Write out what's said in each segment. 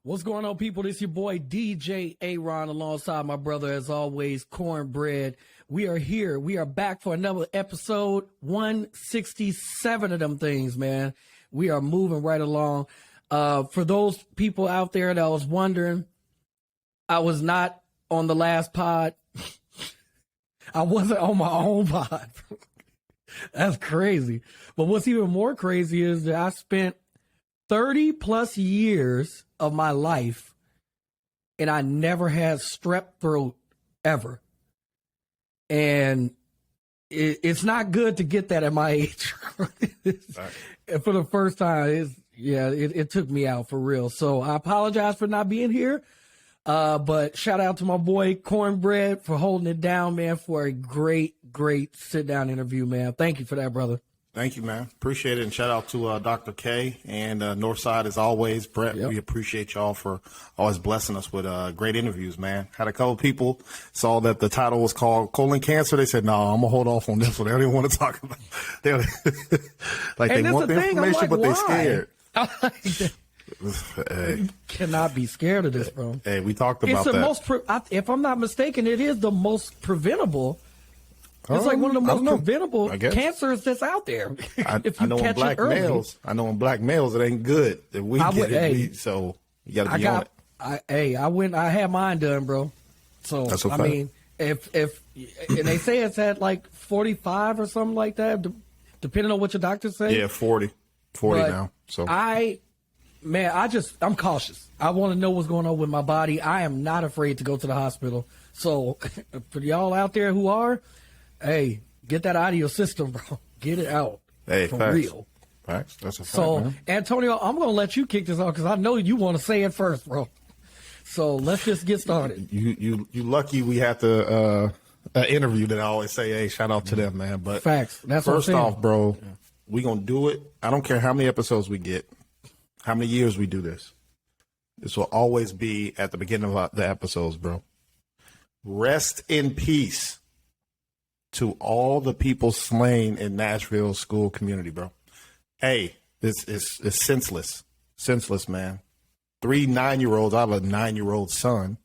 What's going on, people? This is your boy DJ Aaron alongside my brother, as always, Cornbread. We are here. We are back for another episode, 167 of them things, man. We are moving right along. For those people out there that was wondering, I was not on the last pod. I wasn't on my own pod. That's crazy. But what's even more crazy is that I spent 30 plus years of my life and I never had strep throat ever. And it's not good to get that at my age. For the first time, it took me out for real. So I apologize for not being here. But shout out to my boy Cornbread for holding it down, man, for a great sit down interview, man. Thank you for that, brother. Thank you, man. Appreciate it. And shout out to Dr. K and Northside as always. Brett, We appreciate y'all for always blessing us with great interviews, man. Had a couple people saw that the title was called Colon Cancer. They said, no, I'm going to hold off on this one. They don't even want to talk about it. They want the information, but they're scared. You cannot be scared of this, bro. Hey, we talked about that. If I'm not mistaken, it is the most preventable. It's like one of the most preventable cancers that's out there. I know in black males, it ain't good. If we get it, so you got to be on it. I had mine done, bro. So I mean, if and they say it's at like 45 or something like that, depending on what your doctor says. Yeah, 40 now. So I'm cautious. I want to know what's going on with my body. I am not afraid to go to the hospital. So for y'all out there who are, hey, get that out of your system, bro. Get it out. Hey, for real. Facts. That's a fact. So, man. Antonio, I'm going to let you kick this off because I know you want to say it first, bro. So let's just get started. You lucky we had the interview that I always say, hey, shout out to them, man. But facts. That's first off, bro, we going to do it. I don't care how many episodes we get, how many years we do this. This will always be at the beginning of the episodes, bro. Rest in peace to all the people slain in Nashville school community, bro. Hey, it's senseless. Senseless, man. 3 9-year-olds. I have a 9-year-old son,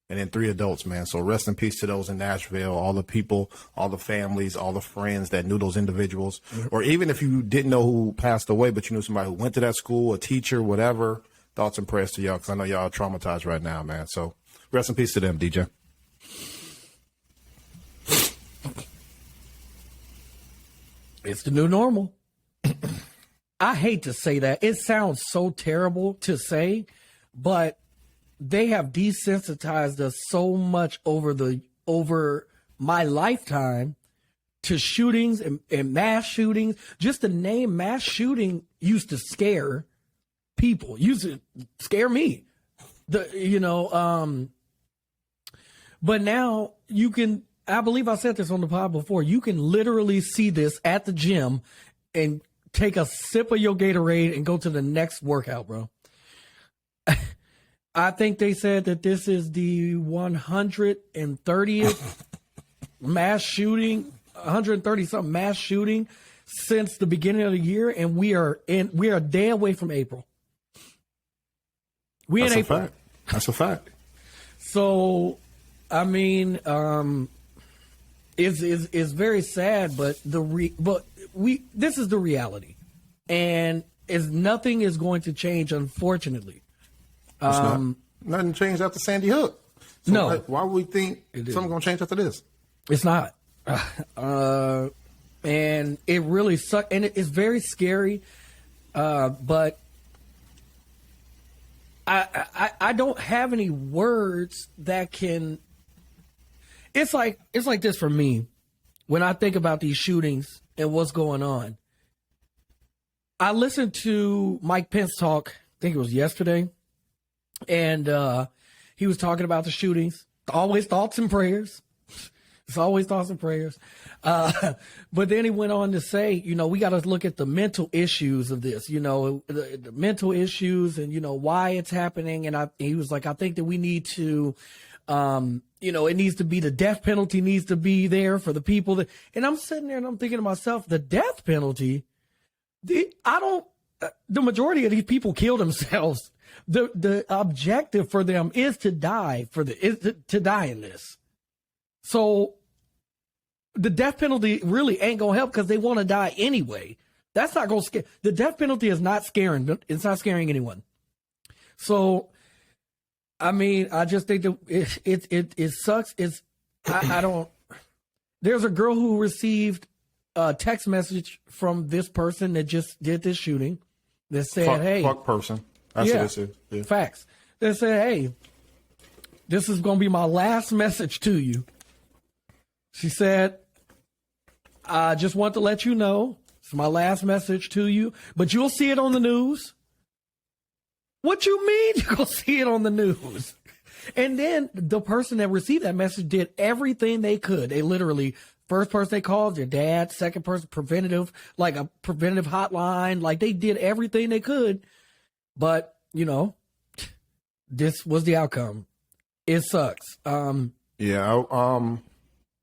and then 3 adults, man. So rest in peace to those in Nashville, all the people, all the families, all the friends that knew those individuals. Mm-hmm. Or even if you didn't know who passed away, but you knew somebody who went to that school, a teacher, whatever, thoughts and prayers to y'all, because I know y'all are traumatized right now, man. So rest in peace to them, DJ. It's the new normal. I hate to say that. It sounds so terrible to say, but they have desensitized us so much over my lifetime to shootings and mass shootings. Just the name mass shooting used to scare people, used to scare me. But now you can, I believe I said this on the pod before, you can literally see this at the gym and take a sip of your Gatorade and go to the next workout, bro. I think they said that this is the 130th mass shooting, 130 something mass shooting since the beginning of the year, and we are a day away from April. We in April. That's a fact. So, I mean, it's very sad, but this is the reality, and nothing is going to change, unfortunately. Nothing changed after Sandy Hook. So no. Why would we think something's going to change after this? It's not. And it really sucks. And it's very scary. But I don't have any words that can. It's like this for me. When I think about these shootings and what's going on, I listened to Mike Pence talk, I think it was yesterday. And he was talking about the shootings. Always thoughts and prayers. It's always thoughts and prayers. But then he went on to say, we got to look at the mental issues of this, the mental issues and, why it's happening. And he was like, I think that we need to, it needs to be, the death penalty needs to be there for the people that, and I'm sitting there and I'm thinking to myself, the death penalty, the majority of these people kill themselves. the objective for them is to die to die in this. So the death penalty really ain't gonna help because they want to die anyway. That's not gonna scare. The death penalty is not scaring. It's not scaring anyone. So, I mean, I just think that it sucks. I don't. There's a girl who received a text message from this person that just did this shooting that said, "Hey, fuck person." That's what it said. Yeah. Facts. They said, "Hey, this is gonna be my last message to you." She said, "I just want to let you know it's my last message to you, but you'll see it on the news." What you mean you're going to see it on the news? And then the person that received that message did everything they could. They literally, first person they called, their dad, second person, preventative, like a preventative hotline. Like they did everything they could. But, you know, this was the outcome. It sucks. Yeah,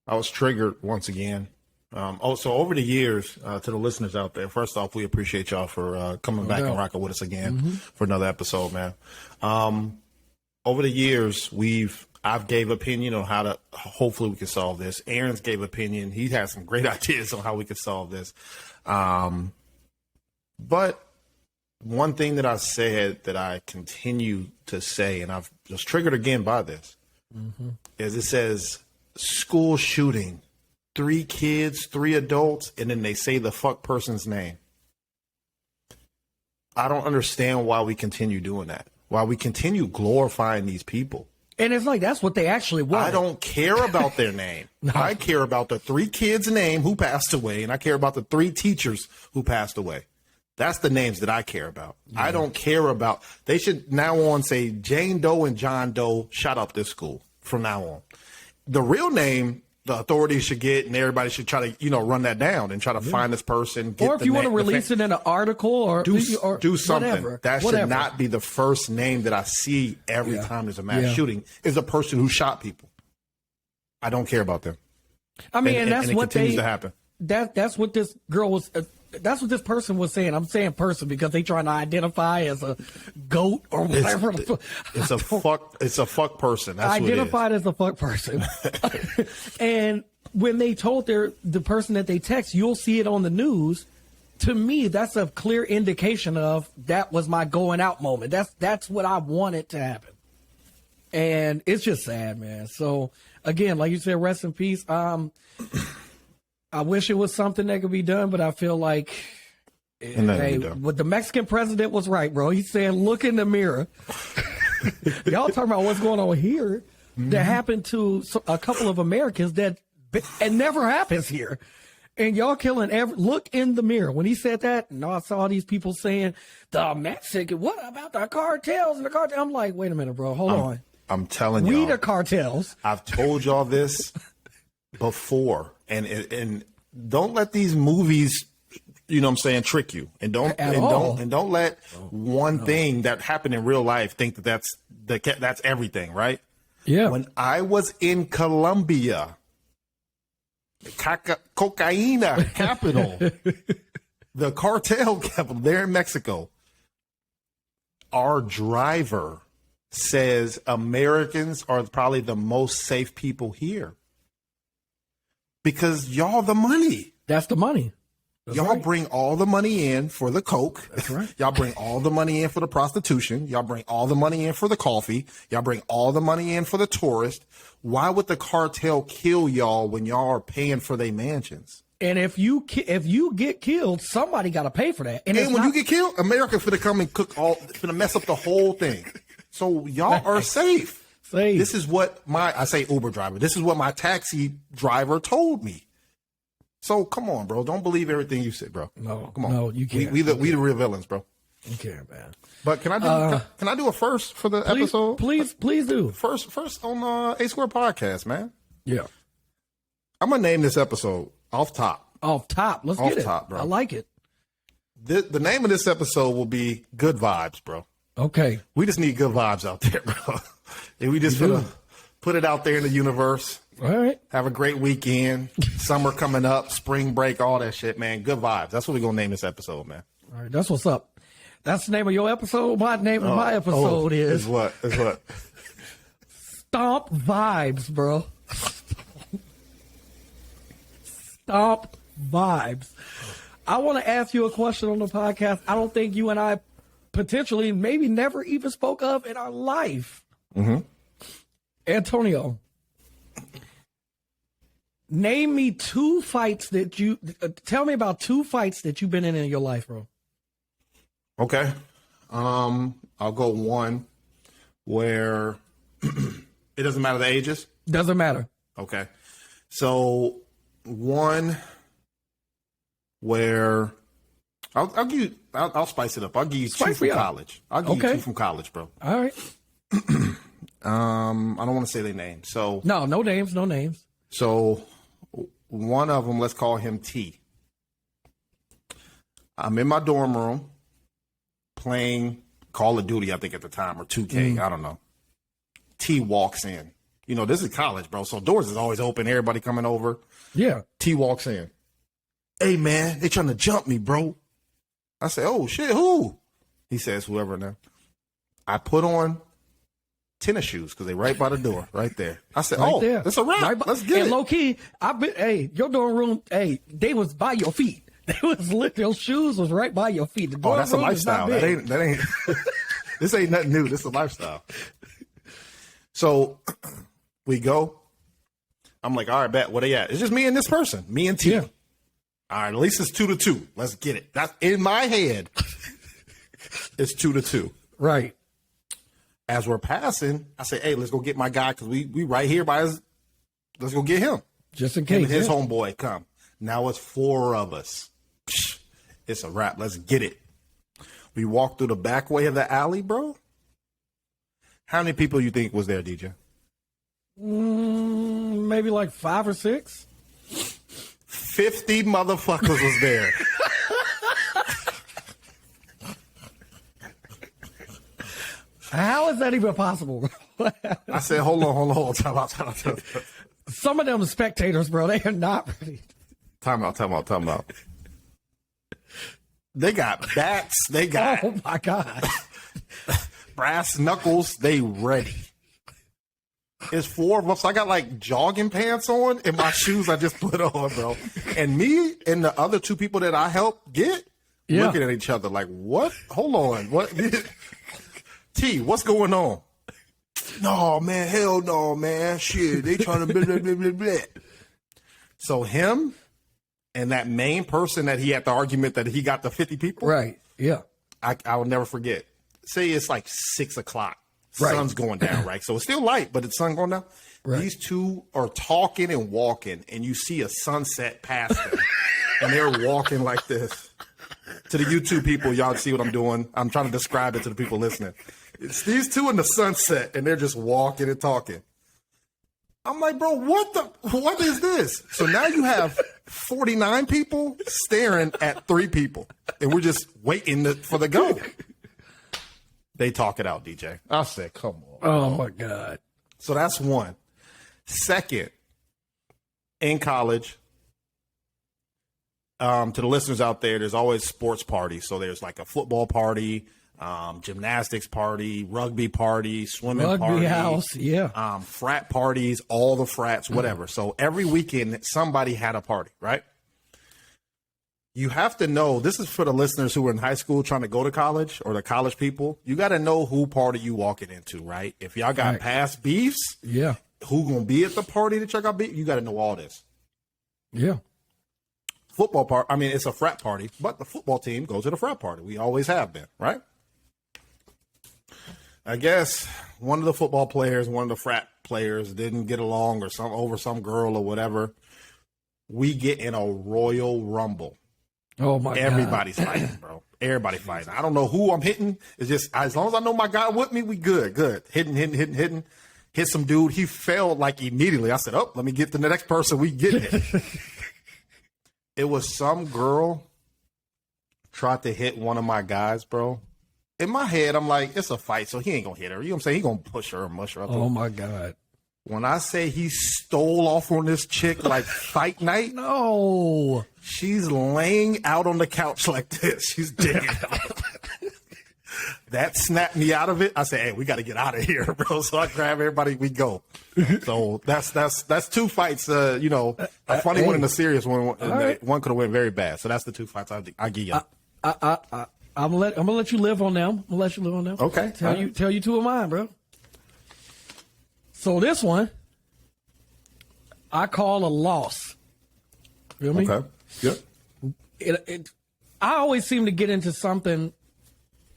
I was triggered once again. So over the years, to the listeners out there, first off, we appreciate y'all for coming back and rocking with us again for another episode, man. Over the years, I've gave opinion on how to hopefully we can solve this. Aaron's gave opinion. He has some great ideas on how we can solve this. But one thing that I said that I continue to say, and I've just triggered again by this, is it says school shooting. 3 kids, 3 adults, and then they say the fuck person's name. I don't understand why we continue doing that. Why we continue glorifying these people. And it's like, that's what they actually want. I don't care about their name. No. I care about the 3 kids' name who passed away, and I care about the 3 teachers who passed away. That's the names that I care about. Yeah. I don't care about, they should now on say Jane Doe and John Doe shot up this school from now on. The real name, the authorities should get, and everybody should try to, run that down and try to find this person. Or if you want to release it in an article or do something. Whatever, that should not be the first name that I see every time there's a mass shooting is a person who shot people. I don't care about them. I mean, and that's and it what continues to happen. That's what this girl was. That's what this person was saying. I'm saying person because they trying to identify as a goat or whatever. It's a fuck person. That's identified as a fuck person. And when they told the person that they text, you'll see it on the news. To me, that's a clear indication of that was my going out moment. That's what I wanted to happen. And it's just sad, man. So again, like you said, rest in peace. I wish it was something that could be done, but I feel like what the Mexican president was right, bro. He said, look in the mirror. Y'all talking about what's going on here that happened to a couple of Americans that it never happens here. And y'all killing look in the mirror. When he said that, I saw these people saying, the Mexican, what about the cartels and the cartel? I'm like, wait a minute, bro. Hold on. I'm telling you. We the cartels. I've told y'all this before. And don't let these movies, trick you. And don't let one thing that happened in real life think that's everything, right? Yeah. When I was in Colombia, cocaína capital, the cartel capital there in Mexico, our driver says Americans are probably the most safe people here. Because y'all the money. That's the money. That's y'all bring all the money in for the coke. That's right. Y'all bring all the money in for the prostitution. Y'all bring all the money in for the coffee. Y'all bring all the money in for the tourist. Why would the cartel kill y'all when y'all are paying for their mansions? And if you get killed, somebody got to pay for that. And when you get killed, America finna come and finna mess up the whole thing. So y'all are safe. This is what I say Uber driver. This is what my taxi driver told me. So come on, bro. Don't believe everything you say, bro. No, come on. No, you can't. We the real villains, bro. You can't, man. But can I do a first for the episode? Please do. First on Asquaredpodcast, man. Yeah. I'm gonna name this episode Off Top. Off Top. Let's get it. Off Top, bro. I like it. The name of this episode will be Good Vibes, bro. Okay. We just need good vibes out there, bro. And we just put it out there in the universe. All right. Have a great weekend. Summer coming up, spring break, all that shit, man. Good vibes. That's what we're going to name this episode, man. All right. That's what's up. That's the name of your episode. My name of my episode is what? Is what? Stomp Vibes, bro. Stomp Vibes. I want to ask you a question on the podcast. I don't think you and I potentially maybe never even spoke of in our life. Mm-hmm. Antonio, name me two fights that you tell me about two fights that you've been in your life, bro. Okay. I'll go one where it doesn't matter the ages. Doesn't matter. Okay. So one where I'll give you, I'll spice it up. I'll give you two from college. I'll give you two from college, bro. All right. I don't want to say their names. So no names, no names. So one of them, let's call him T. I'm in my dorm room playing Call of Duty, I think at the time, or 2K. I don't know. T walks in. You know, this is college, bro. So doors is always open. Everybody coming over. Yeah. T walks in. Hey, man, they trying to jump me, bro. I say, oh, shit, who? He says, whoever now. I put on tennis shoes because they right by the door, right there. I said, right there. It's a wrap. Let's get it. Low key, your dorm room, they was by your feet. They was your shoes was right by your feet. The dorm that's a lifestyle. That ain't this ain't nothing new. This is a lifestyle. So we go. I'm like, all right, bet. Where they at? It's just me and this person. Me and T. Yeah. All right, at least it's 2-2. Let's get it. That's in my head. It's 2-2. Right. As we're passing, I say, hey, let's go get my guy because we right here by his. Let's go get him. Just in case. His homeboy come. Now it's 4 of us. It's a wrap. Let's get it. We walk through the back way of the alley, bro. How many people you think was there, DJ? Maybe like 5 or 6. 50 motherfuckers was there. How is that even possible, bro? I said, hold on. Time out. Some of them spectators, bro, they are not ready. Time out. They got bats. They got. Oh, my God. Brass knuckles. They ready. It's 4 of us. I got like jogging pants on and my shoes I just put on, bro. And me and the other 2 people that I helped get looking at each other like, what? Hold on. What? T, what's going on? No, man. Hell no, man. Shit. They trying to blah, blah, blah, blah, blah. So him and that main person that he had the argument that he got the 50 people. Right. Yeah. I will never forget. Say it's like 6 o'clock. Right. Sun's going down, right? So it's still light, but the sun going down. Right. These 2 are talking and walking, and you see a sunset past them. And they're walking like this. To the YouTube people, y'all see what I'm doing. I'm trying to describe it to the people listening. It's these 2 in the sunset, and they're just walking and talking. I'm like, bro, what is this? So now you have 49 people staring at 3 people, and we're just waiting for the go. They talk it out, DJ. I said, come on. Oh, my God. So that's one. Second, in college, to the listeners out there, there's always sports parties. So there's like a football party, gymnastics party, rugby party, swimming party. House, yeah. Frat parties, all the frats, whatever. So every weekend, somebody had a party, right? You have to know, this is for the listeners who are in high school trying to go to college or the college people. You got to know who party you walking into, right? If y'all got past beefs, who going to be at the party that y'all got beef, you got to know all this. Yeah. Football part, I mean, it's a frat party, but the football team goes to the frat party. We always have been, right? I guess one of the football players, one of the frat players didn't get along or over some girl or whatever. We get in a Royal Rumble. Oh, my God. Everybody's fighting, bro. Everybody fighting. I don't know who I'm hitting. It's just, as long as I know my guy with me, we good. Hitting. Hit some dude. He fell like immediately. I said, let me get to the next person. We get it. It was some girl tried to hit one of my guys, bro. In my head, I'm like, it's a fight, so he ain't going to hit her. You know what I'm saying? He going to push her or mush her up. Oh, my God. When I say he stole off on this chick like fight night, no, she's laying out on the couch like this. She's dead. that snapped me out of it. I said, hey, we got to get out of here, bro. So I grab everybody, we go. So that's two fights, a funny one and a serious one. Right. One could have went very bad. So that's the two fights I give you. I'm gonna let you live on them. I'm gonna let you live on them. Okay. Tell you two of mine, bro. So this one, I call a loss. Feel me? Okay. Yep. I always seem to get into something.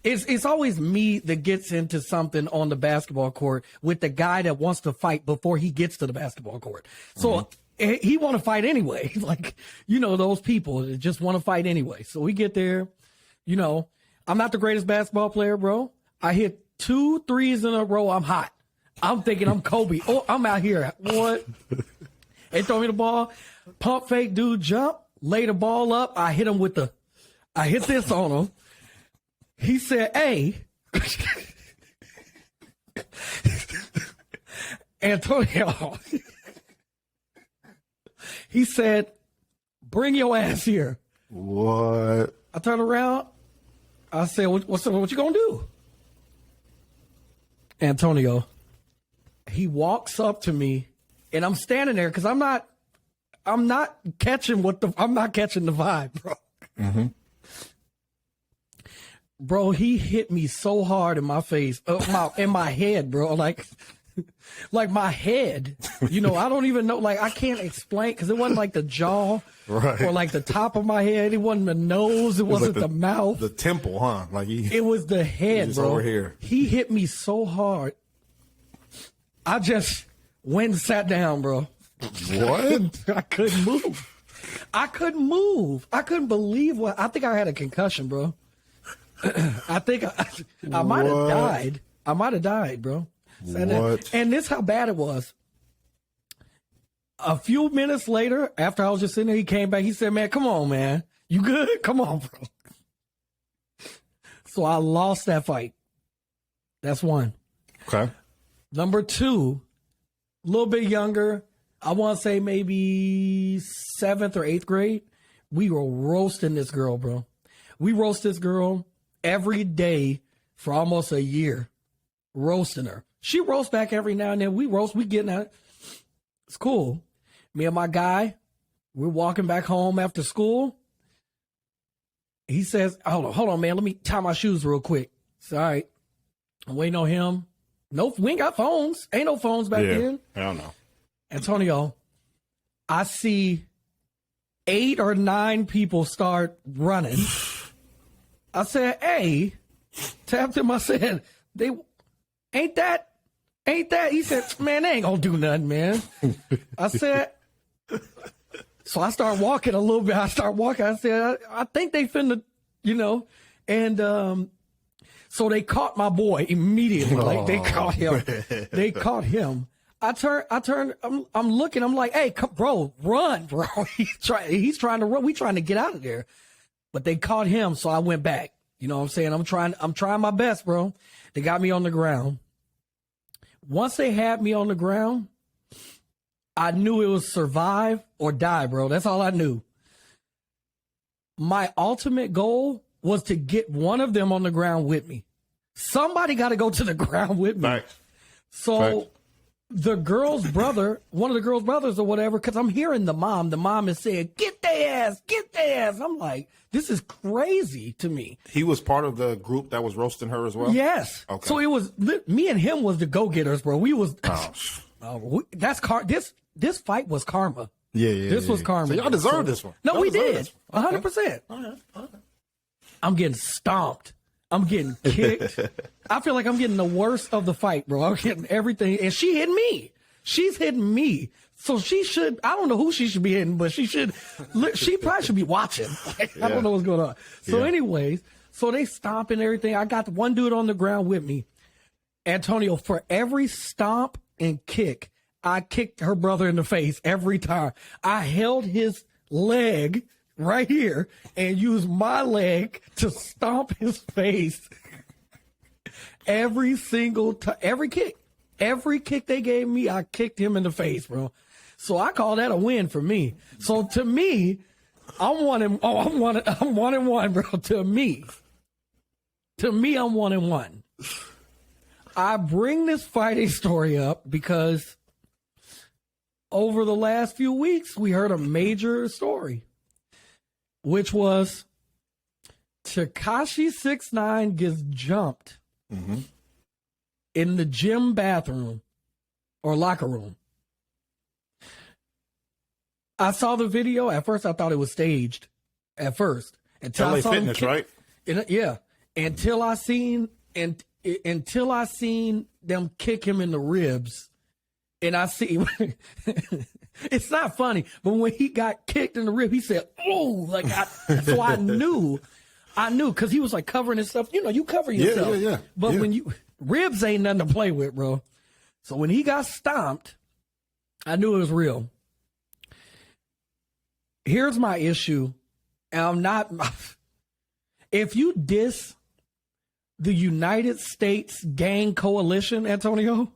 It's always me that gets into something on the basketball court with the guy that wants to fight before he gets to the basketball court. So he want to fight anyway. Like, those people that just want to fight anyway. So we get there. I'm not the greatest basketball player, bro. I hit 2 threes in a row. I'm hot. I'm thinking I'm Kobe. Oh, I'm out here. What? They throw me the ball. Pump fake, dude, jump. Lay the ball up. I hit this on him. He said, hey. Antonio. He said, bring your ass here. What? I turned around. I said, what you gonna do? Antonio, he walks up to me, and I'm standing there because I'm not catching the vibe, bro. Mm-hmm. Bro, he hit me so hard in my face, in my head, bro. Like my head, I don't even know. Like, I can't explain because it wasn't like the jaw or like the top of my head. It wasn't the nose. It wasn't like the mouth. The temple, huh? Like it was the head, bro. Over here. He hit me so hard. I just went and sat down, bro. What? I couldn't move. I couldn't believe what. I think I had a concussion, bro. I think I might have died. I might have died, bro. What? And this how bad it was. A few minutes later, after I was just sitting there, he came back. He said, man, come on, man. You good? Come on, bro. So I lost that fight. That's one. Okay. Number 2, a little bit younger. I want to say maybe 7th or 8th grade. We were roasting this girl, bro. We roast this girl every day for almost a year. Roasting her. She roasts back every now and then. We roast. We getting at it. It's cool. Me and my guy, we're walking back home after school. He says, hold on, man. Let me tie my shoes real quick. It's all right. I'm waiting on him. No, we ain't got phones. Ain't no phones back then. I don't know. Antonio, I see 8 or 9 people start running. I said, hey, tapped him. I said, they ain't that. He said, man, they ain't gonna do nothing, man. I said, so I start walking a little bit. I said, I think they finna, and so they caught my boy immediately. Like, they caught him. They caught him. I turn. I'm looking. I'm like, hey, bro, run, bro. He's trying to run. We trying to get out of there, but they caught him. So I went back. You know what I'm saying? I'm trying my best, bro. They got me on the ground. Once they had me on the ground, I knew it was survive or die, bro. That's all I knew. My ultimate goal was to get one of them on the ground with me. Somebody got to go to the ground with me. Right. So right. The girl's brother, one of the girl's brothers or whatever, because I'm hearing the mom is saying, get their ass. I'm like, this is crazy to me. He was part of the group that was roasting her as well? Yes. Okay. So it was, me and him was the go-getters, bro. We was, this fight was karma. Yeah. This was karma. So y'all deserved this one. No, y'all we did. This 100%. Okay. I'm getting stomped. I'm getting kicked. I feel like I'm getting the worst of the fight, bro. I'm getting everything. And she hit me. She's hitting me. So she should, I don't know who she should be hitting, but she probably should be watching. I don't know what's going on. So anyways, so they stomping everything. I got one dude on the ground with me. Antonio, for every stomp and kick, I kicked her brother in the face every time. I held his leg right here and used my leg to stomp his face. Every single time, every kick they gave me, I kicked him in the face, bro. So I call that a win for me. So to me, I'm one and one, bro. To me, To me, I'm 1-1. I bring this fighting story up because over the last few weeks, we heard a major story, which was Tekashi 6ix9ine gets jumped in the gym bathroom or locker room. I saw the video. At first, I thought it was staged. At first, until LA I saw Fitness, right? Yeah, until I seen them kick him in the ribs, and I see it's not funny, but when he got kicked in the rib, he said, "Oh!" So I knew, because he was like covering himself. You know, you cover yourself, yeah. But when you ribs ain't nothing to play with, bro. So when he got stomped, I knew it was real. Here's my issue, and I'm not. If you diss the United States Gang Coalition, Antonio,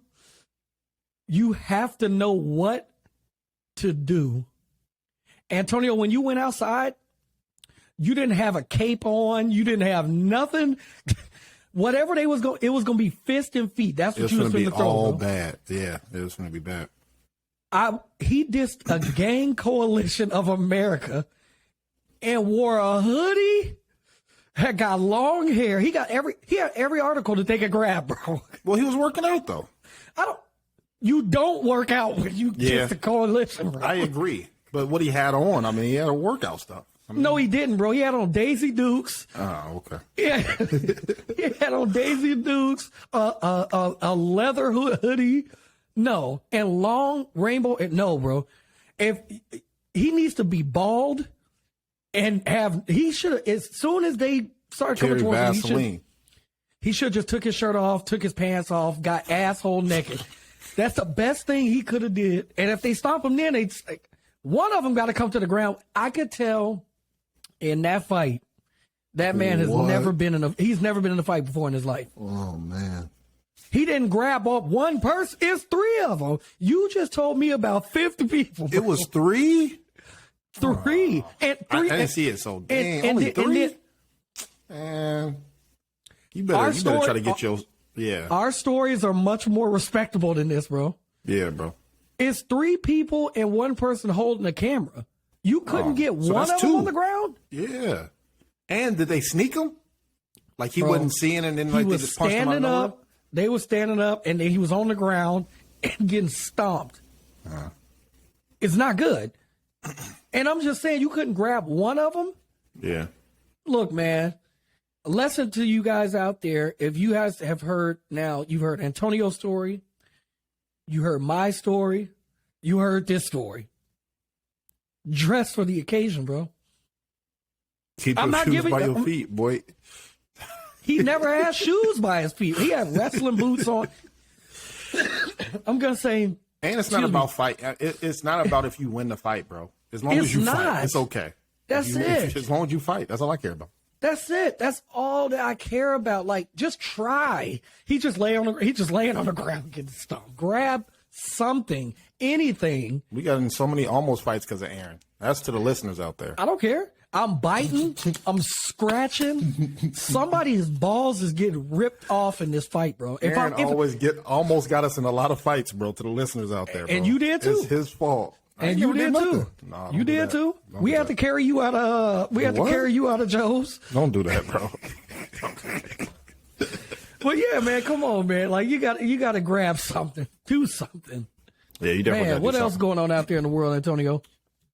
you have to know what to do. Antonio, when you went outside, you didn't have a cape on. You didn't have nothing. Whatever they was going, it was going to be fist and feet. That's what you was going to throw. All bro. bad. Yeah, it was going to be bad. He dissed a gang coalition of America and wore a hoodie. Had got long hair. He had every article that they could grab, bro. Well, he was working out though. You don't work out when you diss the coalition, bro. I agree. But what he had on, I mean, he had a workout stuff. No, he didn't, bro. He had on Daisy Dukes. Oh, okay. Yeah, he had on Daisy Dukes, a leather hoodie. No, and long rainbow. No, bro. If he needs to be bald and he should have, as soon as they started coming towards him, he should have just took his shirt off, took his pants off, got asshole naked. That's the best thing he could have did. And if they stomp him, then one of them got to come to the ground. I could tell in that fight, that man has never been in a fight before in his life. Oh man. He didn't grab up one person. It's 3 of them. You just told me about 50 people. It was 3? 3. And 3. I didn't see it, so dang, only 3? Man, you better try to get your... Yeah. Our stories are much more respectable than this, bro. Yeah, bro. It's 3 people and 1 person holding a camera. You couldn't get one of them on the ground? Yeah. And did they sneak him? Like he wasn't seeing and then like they just punched him out of nowhere? They were standing up, and then he was on the ground and getting stomped. It's not good. And I'm just saying, you couldn't grab one of them? Yeah. Look, man, a lesson to you guys out there. If you guys have heard now, you've heard Antonio's story. You heard my story. You heard this story. Dress for the occasion, bro. Keep your shoes by your feet, boy. He never had shoes by his feet. He had wrestling boots on. I'm going to say. And it's not about fight. It's not about if you win the fight, bro. As long as you fight, it's okay. That's it. As long as you fight. That's all I care about. That's it. That's all that I care about. Like, just try. He's just laying on the ground getting stomped. Grab something, anything. We got in so many almost fights because of Aaron. That's to the listeners out there. I don't care. I'm biting. I'm scratching. Somebody's balls is getting ripped off in this fight, bro. Aaron almost got us in a lot of fights, bro, to the listeners out there, bro. And you did too. It's his fault. And you did too. No, you did too. We had to carry you out of Joe's. Don't do that, bro. But yeah, man, come on, man. Like you got to grab something, do something. Yeah, you definitely. Man, what else going on out there in the world, Antonio?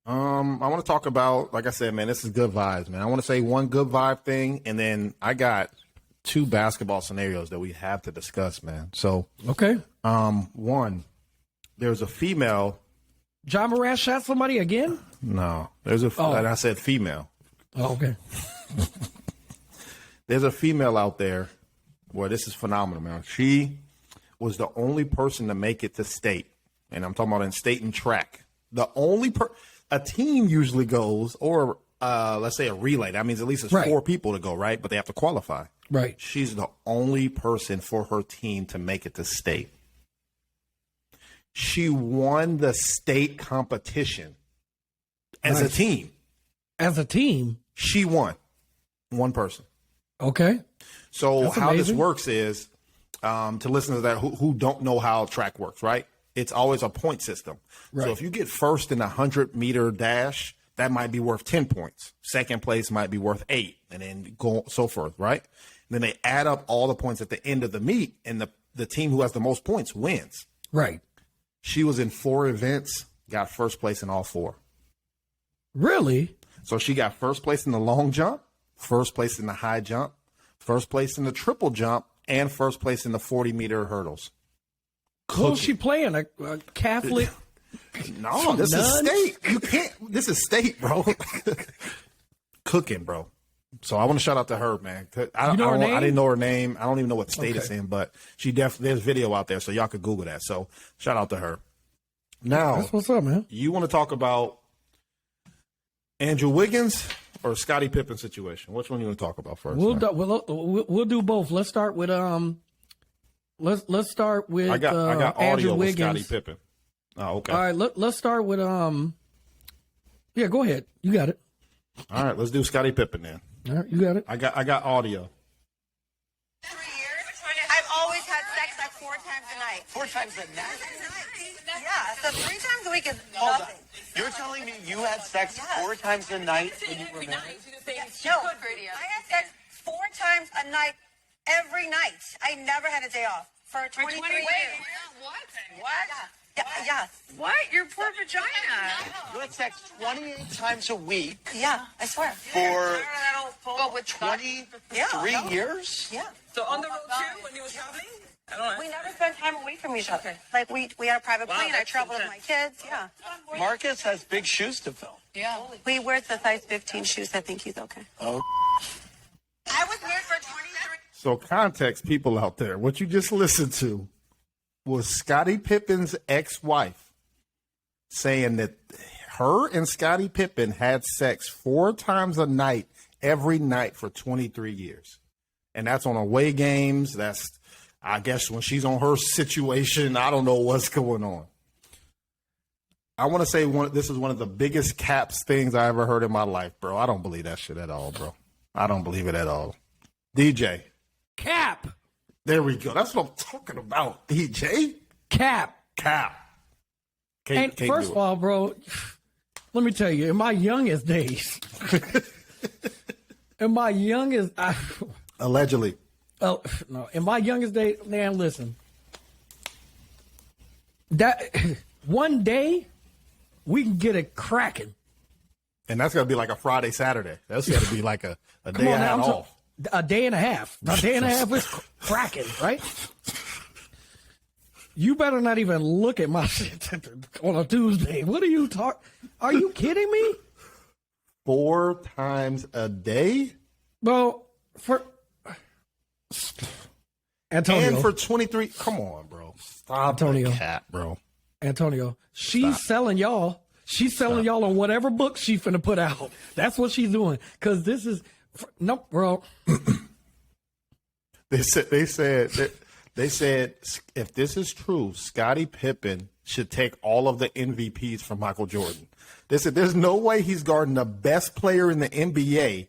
I want to talk about, like I said, man, this is good vibes, man. I want to say one good vibe thing, and then I got 2 basketball scenarios that we have to discuss, man. So, okay. One, there's a female. John Moran shot somebody again? No, and I said female. Oh, okay. There's a female out there. Boy, this is phenomenal, man. She was the only person to make it to state, and I'm talking about in state and track. The only a team usually goes, or let's say a relay. That means at least it's 4 people to go, right? But they have to qualify. Right. She's the only person for her team to make it to state. She won the state competition as a team. As a team? She won. One person. Okay. So That's how this amazing. works is, to listeners that who don't know how track works, right? It's always a point system. Right. So if you get first in a 100-meter dash, that might be worth 10 points. Second place might be worth 8, and then go so forth, right? And then they add up all the points at the end of the meet, and the team who has the most points wins. Right. She was in 4 events, got first place in all 4. Really? So she got first place in the long jump, first place in the high jump, first place in the triple jump, and first place in the 40-meter hurdles. Who's she playing? A Catholic? No, this is state. You can't. This is state, bro. Cooking, bro. So I want to shout out to her, man. I didn't know her name. I don't even know what state it's in, but she definitely, there's video out there, so y'all could Google that. So shout out to her. Now, That's what's up, man. You want to talk about Andrew Wiggins or Scottie Pippen situation? Which one you want to talk about first? We'll do both. Let's start with Let's start with I got audio Andrew with Wiggins. Scottie Pippen. Oh, okay. All right, let's start with Yeah, go ahead. You got it. All right, let's do Scottie Pippen then. All right, you got it. I got audio. 3 years. I've always had sex like 4 times a night. 4 times a night? Yeah, so 3 times a week is Hold on. nothing. You're telling me you had sex 4 times a night when you were married? No, I had sex 4 times a night every night. I never had a day off for 23 years. What? Yeah. What? Your poor vagina. You had sex 28 times a week Yeah, I swear. for But with 23 years? Yeah. So on the road too when you were traveling? I don't know. We never spent time away from each other. Like we had a private plane. I that's traveled with my intense. kids. Yeah. Marcus has big shoes to fill. Yeah. We wear the size 15 shoes. I think he's okay. Oh. I was married for 23. So context, people out there, what you just listened to was Scottie Pippen's ex-wife saying that her and Scottie Pippen had sex 4 times a night, every night for 23 years. And that's on away games. That's, I guess, when she's on her situation. I don't know what's going on. I want to say this is one of the biggest caps things I ever heard in my life, bro. I don't believe that shit at all, bro. I don't believe it at all. DJ. Cap. There we go. That's what I'm talking about, DJ. Cap. Can't First of all, bro, let me tell you, in my youngest days, Allegedly. Oh no! In my youngest day, man, listen. That one day we can get it cracking. And that's going to be like a Friday, Saturday. That's going to be like a day Come on and a now, half off. a day and a half. A day and a half is cracking, right? You better not even look at my shit on a Tuesday. What are you talking? Are you kidding me? 4 times a day? Well, for Antonio, And for 23. Come on, bro. Stop Antonio. the cat, bro. Antonio, she's selling y'all. She's selling y'all on whatever book she finna put out. That's what she's doing. Cause this is no, bro. They said if this is true, Scottie Pippen should take all of the MVPs from Michael Jordan. They said there's no way he's guarding the best player in the NBA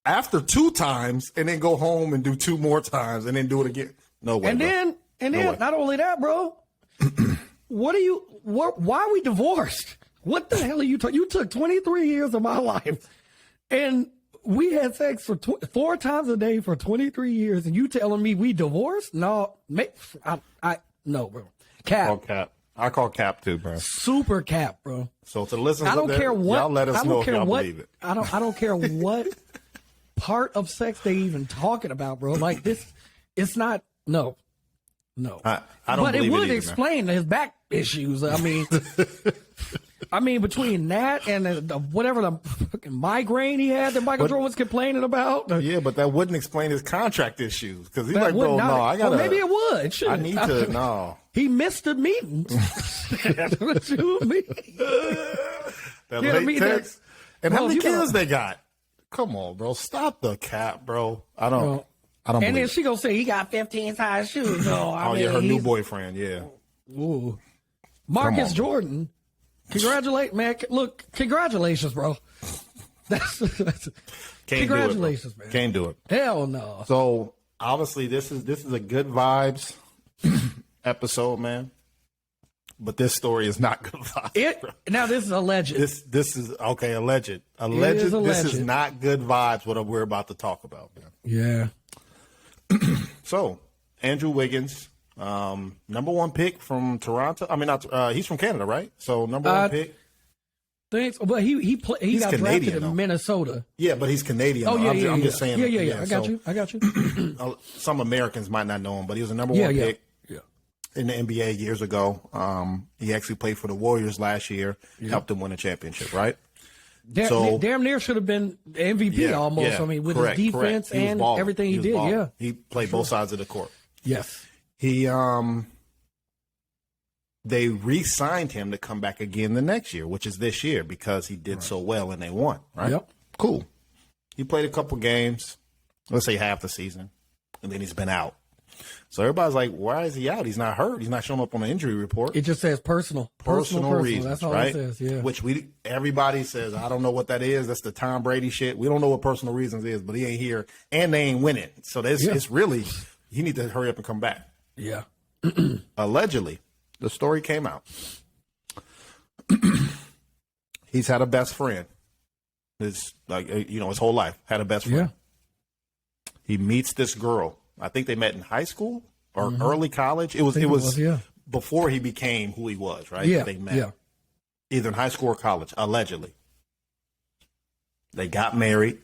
after 2 times and then go home and do 2 more times and then do it again. No way. And then way. not only that, bro. Why are we divorced? What the hell are you talking? You took 23 years of my life, and we had sex for 4 times a day for 23 years, and you telling me we divorced? No, no, bro. Cap. I call Cap too, bro. Super cap, bro. So to listen, I don't care what. Y'all let us know if y'all believe it. I don't care what part of sex they even talking about, bro. Like this, it's not. No. I don't. But it believe would either, explain his back issues. I mean, between that and whatever the fucking migraine he had that Michael Jordan was complaining about. Yeah, but that wouldn't explain his contract issues because he's That like, would bro, not- no, I gotta. Well, maybe it would. Shit. I need to. No. He missed the meetings. That's what you mean. That Yeah, I late mean, text. And bro, how many you gotta- kids they got? Come on, bro. Stop the cap, bro. I don't. Bro. I don't. And believe then she gonna say he got 15 size shoes. No, I mean, yeah, her new he's- boyfriend. Yeah. Ooh. Marcus on. Jordan. Congratulations, bro. That's Can't Congratulations, do it, man. Can't do it. Hell no. So obviously this is a good vibes episode, man. But this story is not good vibes. Now this is alleged. This is okay, alleged. It is alleged. This is not good vibes what we're about to talk about, man. Yeah. So, Andrew Wiggins, number one pick from Toronto. I mean, he's from Canada, right? So number one pick. Thanks. But he got Canadian, drafted in though. Minnesota. Yeah, but he's Canadian. Oh, though. yeah, I'm just saying. Yeah. I got you. Some Americans might not know him, but he was a number one pick Yeah. in the NBA years ago. He actually played for the Warriors last year, helped them win a championship, right? Damn near should have been the MVP almost. Yeah, I mean, with correct, his defense He was and balling. everything he was did. balling. Yeah. He played both sides of the court. Yes. They re-signed him to come back again the next year, which is this year, because he did so well and they won, right? Yep. Cool. He played a couple games, let's say half the season, and then he's been out. So everybody's like, why is he out? He's not hurt. He's not showing up on the injury report. It just says personal Reasons, That's all right? it says, yeah. Which everybody says, I don't know what that is. That's the Tom Brady shit. We don't know what personal reasons is, but he ain't here, and they ain't winning. So it's really, you need to hurry up and come back. Yeah. Allegedly, the story came out. He's had a best friend. His whole life had a best friend. Yeah. He meets this girl. I think they met in high school or early college. It was before he became who he was, right? Yeah. They met. Yeah. Either in high school or college, allegedly. They got married,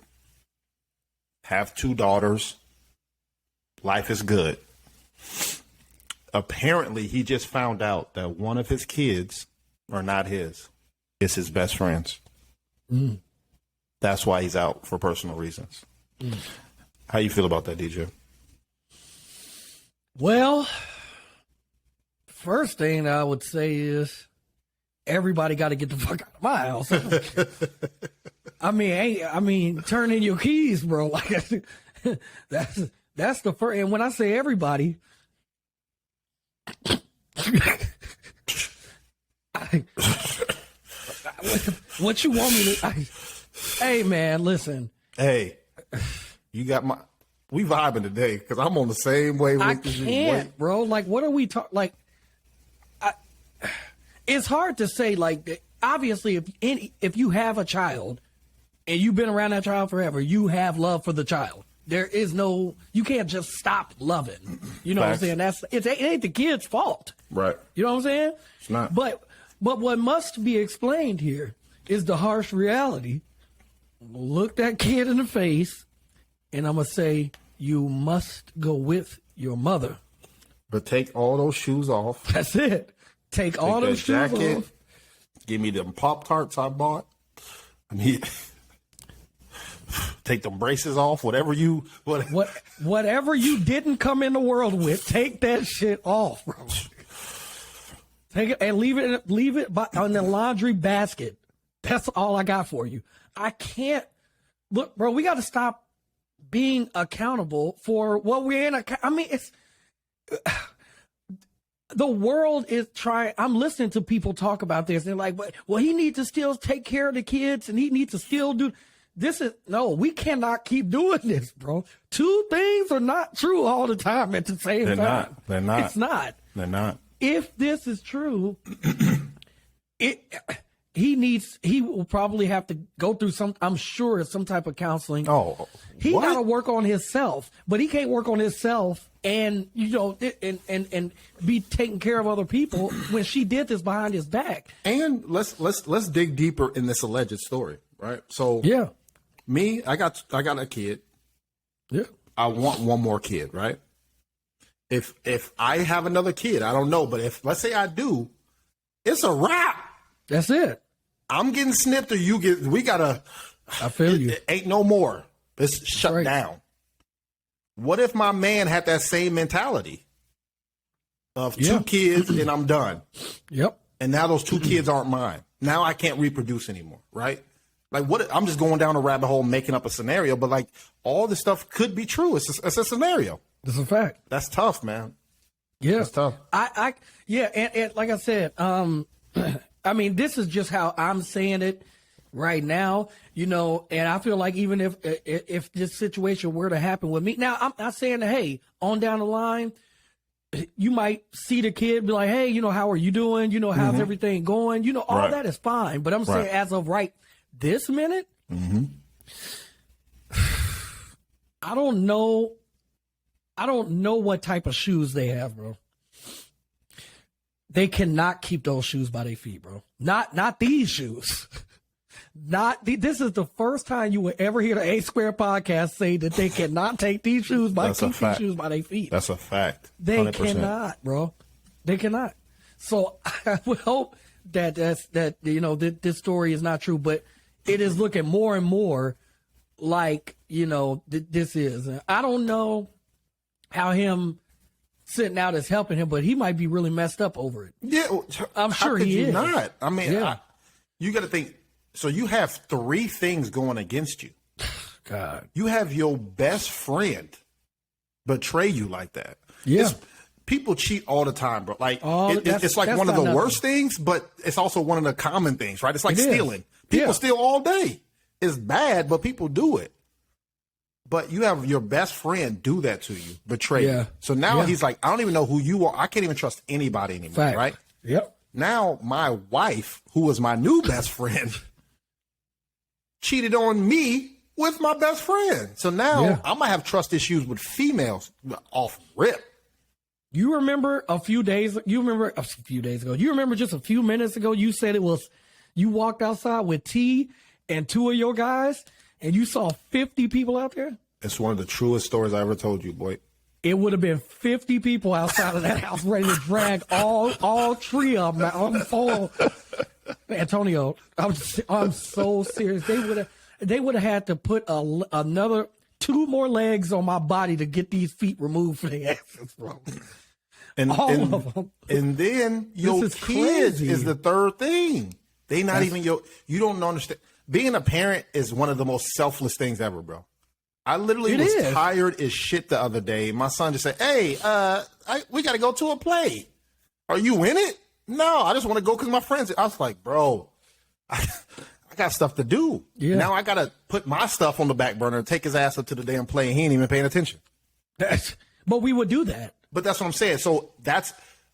have 2 daughters. Life is good. Apparently, he just found out that one of his kids are not his. It's his best friend's. Mm. That's why he's out for personal reasons. Mm. How you feel about that, DJ? Well, first thing I would say is everybody got to get the fuck out of my house. I mean, turn in your keys, bro. Like that's the first. And when I say everybody, what you want me to? Hey, man, listen. Hey, you got my. We vibing today because I'm on the same wavelength as you. I can't, bro. Like, what are we talking? Like, it's hard to say. Like, obviously, if you have a child and you've been around that child forever, you have love for the child. There is no, you can't just stop loving. You know Facts. what I'm saying? It ain't the kid's fault. Right. You know what I'm saying? It's not. But what must be explained here is the harsh reality. Look that kid in the face, and I'm going to say, you must go with your mother. But take all those shoes off. That's it. Take all those shoes jacket, off. Give me them Pop-Tarts I bought. I need take them braces off. Whatever you didn't come in the world with, take that shit off, bro. Take it and leave it on the laundry basket. That's all I got for you. I can't look, bro. We got to stop being accountable for what we're in. I mean, it's the world is trying. I'm listening to people talk about this. They're like, well, he needs to still take care of the kids and he needs to still do this. We cannot keep doing this, bro. 2 things are not true all the time at the same time. They're not. It's not. They're not. If this is true, he will probably have to go through some type of counseling. Oh, he got to work on himself, but he can't work on himself and and be taking care of other people when she did this behind his back. And let's dig deeper in this alleged story, right? So Yeah. me, I got a kid. Yeah. I want one more kid, right? If I have another kid, I don't know, but if let's say I do, it's a wrap. That's it. I'm getting snipped or we gotta. I feel you. It ain't no more. It's shut down. What if my man had that same mentality of 2 kids and I'm done? Yep. And now those 2 kids aren't mine. Now I can't reproduce anymore, right? Like what? I'm just going down a rabbit hole making up a scenario, but like all this stuff could be true. It's a scenario. That's a fact. That's tough, man. Yeah. That's tough. And like I said, I mean, this is just how I'm saying it. right now, you know, and I feel like even if this situation were to happen with me, now I'm not saying that, hey, on down the line, you might see the kid, be like, hey, you know, how are you doing? You know, how's everything going? You know, all that is fine. But I'm saying as of right this minute, I don't know what type of shoes they have, bro. They cannot keep those shoes by their feet, bro. Not these shoes. This is the first time you will ever hear the Asquaredpodcast say that they cannot take these shoes by these shoes by their feet. That's a fact. 100%. They cannot, bro. They cannot. So I would hope that this story is not true, but it is looking more and more like, you know, this is. I don't know how him sitting out is helping him, but he might be really messed up over it. Yeah, I'm sure he is. Not. I mean, you got to think. So you have 3 things going against you. God, you have your best friend betray you like that. Yeah, people cheat all the time, bro. Like it's like one of the worst things, but it's also one of the common things, right? It's like stealing. People steal all day. It's bad, but people do it. But you have your best friend do that to you, betray you. So now he's like, I don't even know who you are. I can't even trust anybody anymore, right? Yep. Now my wife, who was my new best friend, cheated on me with my best friend. So now I might have trust issues with females off rip. You remember a few days ago, you remember just a few minutes ago, you said it was, you walked outside with T and 2 of your guys and you saw 50 people out there? It's one of the truest stories I ever told you, boy. It would have been 50 people outside of that house ready to drag all 3 of them on full. Antonio, I'm so serious. They would have had to put another 2 more legs on my body to get these feet removed from the asses, bro. And of them. And then your kids is the third thing. They not even you don't understand. Being a parent is one of the most selfless things ever, bro. I literally was tired as shit the other day. My son just said, hey, we got to go to a play. Are you in it? No, I just want to go because my friends. I was like, bro, I got stuff to do. Yeah. Now I got to put my stuff on the back burner and take his ass up to the damn play. And he ain't even paying attention. But we would do that. But that's what I'm saying. So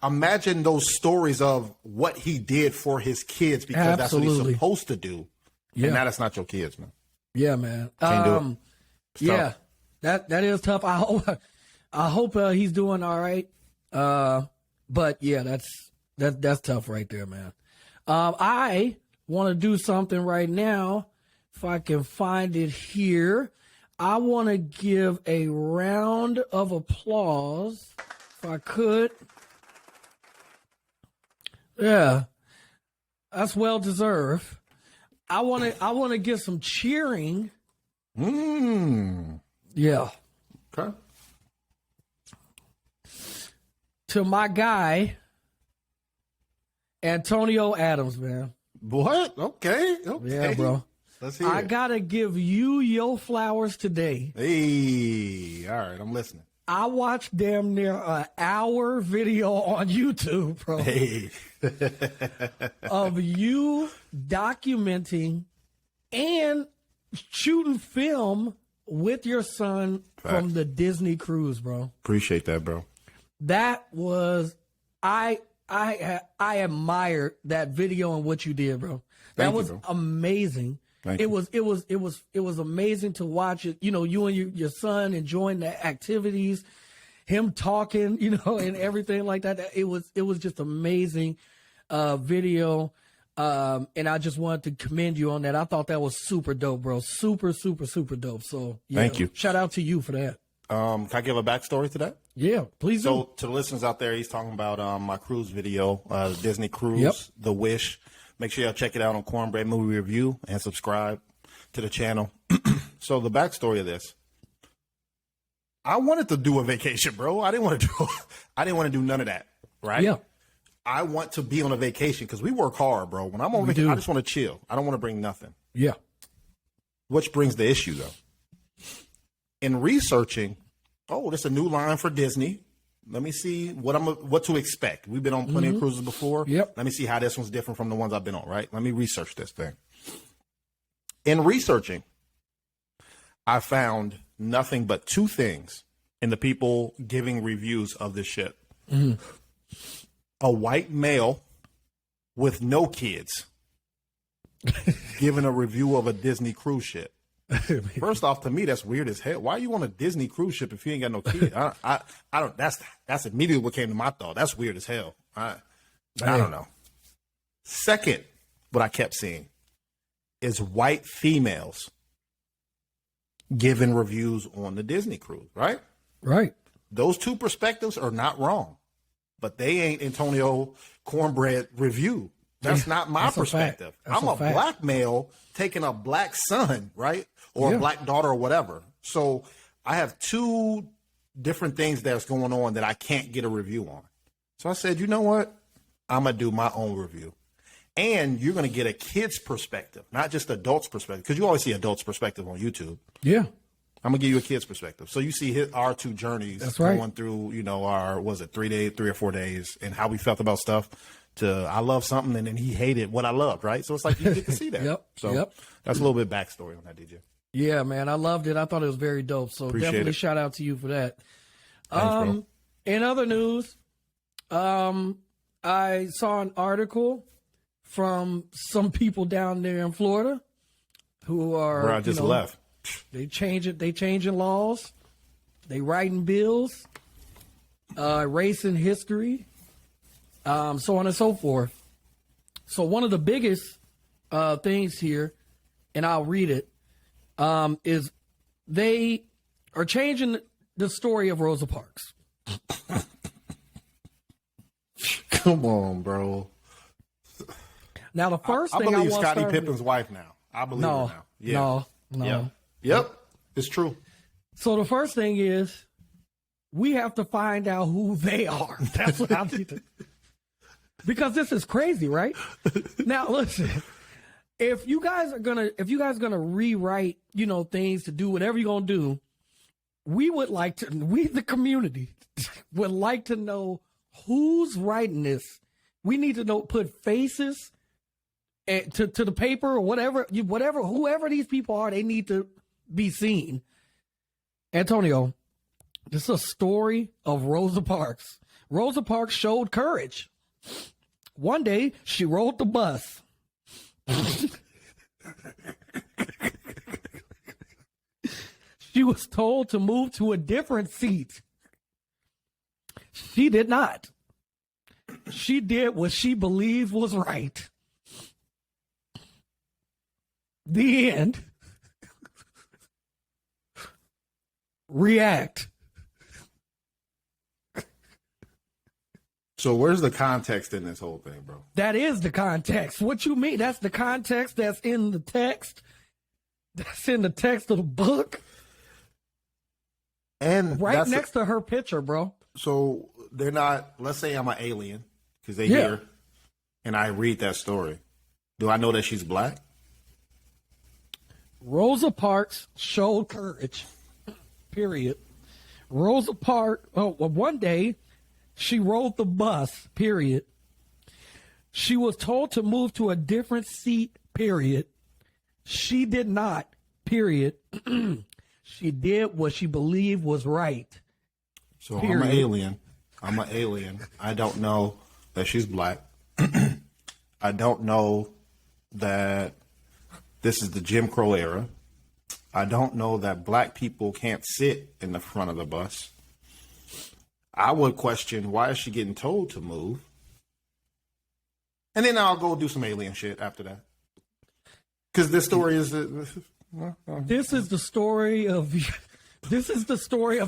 imagine those stories of what he did for his kids because that's what he's supposed to do. Yeah. And now that's not your kids, man. Yeah, man. Can't do it. Yeah, that is tough. I hope he's doing all right. But yeah, that's tough right there, man. I want to do something right now. If I can find it here, I want to give a round of applause, if I could. Yeah, that's well deserved. I want to get some cheering. Yeah. Okay. To my guy, Antonio Adams, man. What? Okay. Yeah, bro. Let's hear it. I gotta give you your flowers today. Hey, all right, I'm listening. I watched damn near an hour video on YouTube, bro. Hey. of you documenting and shooting film with your son from the Disney cruise, bro. Appreciate that, bro. That was I admired that video and what you did, bro. That was amazing. It was amazing to watch it. You know, you and your son enjoying the activities, him talking, you know, and everything like that. It was just amazing video. And I just wanted to commend you on that. I thought that was super dope, bro. Super, super, super dope. So yeah, thank you. Shout out to you for that. Can I give a backstory to that? Yeah, please do. So to the listeners out there, he's talking about my cruise video, Disney Cruise, The Wish. Make sure y'all check it out on Cornbread Movie Review and subscribe to the channel. So the backstory of this, I wanted to do a vacation, bro. I didn't want to do none of that, right? Yeah. I want to be on a vacation because we work hard, bro. When I'm on vacation, I just want to chill. I don't want to bring nothing. Yeah. Which brings the issue, though. In researching, that's a new line for Disney. Let me see what to expect. We've been on plenty of cruises before. Yep. Let me see how this one's different from the ones I've been on, right? Let me research this thing. In researching, I found nothing but two things in the people giving reviews of this shit. A white male with no kids giving a review of a Disney cruise ship. First off, to me, that's weird as hell. Why are you on a Disney cruise ship if you ain't got no kid? I don't. That's immediately what came to my thought. That's weird as hell. I don't know. Second, what I kept seeing is white females giving reviews on the Disney cruise. Right. Right. Those two perspectives are not wrong, but they ain't Antonio Cornbread review. That's not my perspective. I'm a black male taking a black son, right? Or a black daughter or whatever. So I have two different things that's going on that I can't get a review on. So I said, you know what? I'm going to do my own review. And you're going to get a kid's perspective, not just adults' perspective, because you always see adults' perspective on YouTube. Yeah. I'm going to give you a kid's perspective. So you see our two journeys going through, our, 3 or 4 days and how we felt about stuff. To I love something and then he hated what I loved, right? So it's like you get to see that. That's a little bit backstory on that, DJ. Yeah, man, I loved it. I thought it was very dope. So definitely shout out to you for that. Thanks, in other news, I saw an article from some people down there in Florida who are where I just left. They changing laws, they writing bills, erasing history. So on and so forth. So one of the biggest things here, and I'll read it, is they are changing the story of Rosa Parks. Come on, bro. Now the first thing I believe Scottie Pippen's wife now. I believe her now. Yeah. No. Yep. It's true. So the first thing is we have to find out who they are. That's what I need to. Because this is crazy, right? Now, listen, if you guys are gonna rewrite, things to do whatever you're gonna do, we, the community, would like to know who's writing this. We need to put faces to the paper or whatever, whoever these people are, they need to be seen. Antonio, this is a story of Rosa Parks. Rosa Parks showed courage. One day, she rode the bus. She was told to move to a different seat. She did not. She did what she believed was right. The end. React. So where's the context in this whole thing, bro? That is the context. What you mean? That's the context that's in the text. That's in the text of the book. And right next to her picture, bro. So they're not, let's say I'm an alien, because they're here, and I read that story. Do I know that she's black? Rosa Parks showed courage, period. Rosa Parks, one day, she rode the bus, period. She was told to move to a different seat, period. She did not, period. She did what she believed was right. So period. I'm an alien. I don't know that she's black. I don't know that this is the Jim Crow era. I don't know that black people can't sit in the front of the bus. I would question, why is she getting told to move? And then I'll go do some alien shit after that. Because this story is... This is the story of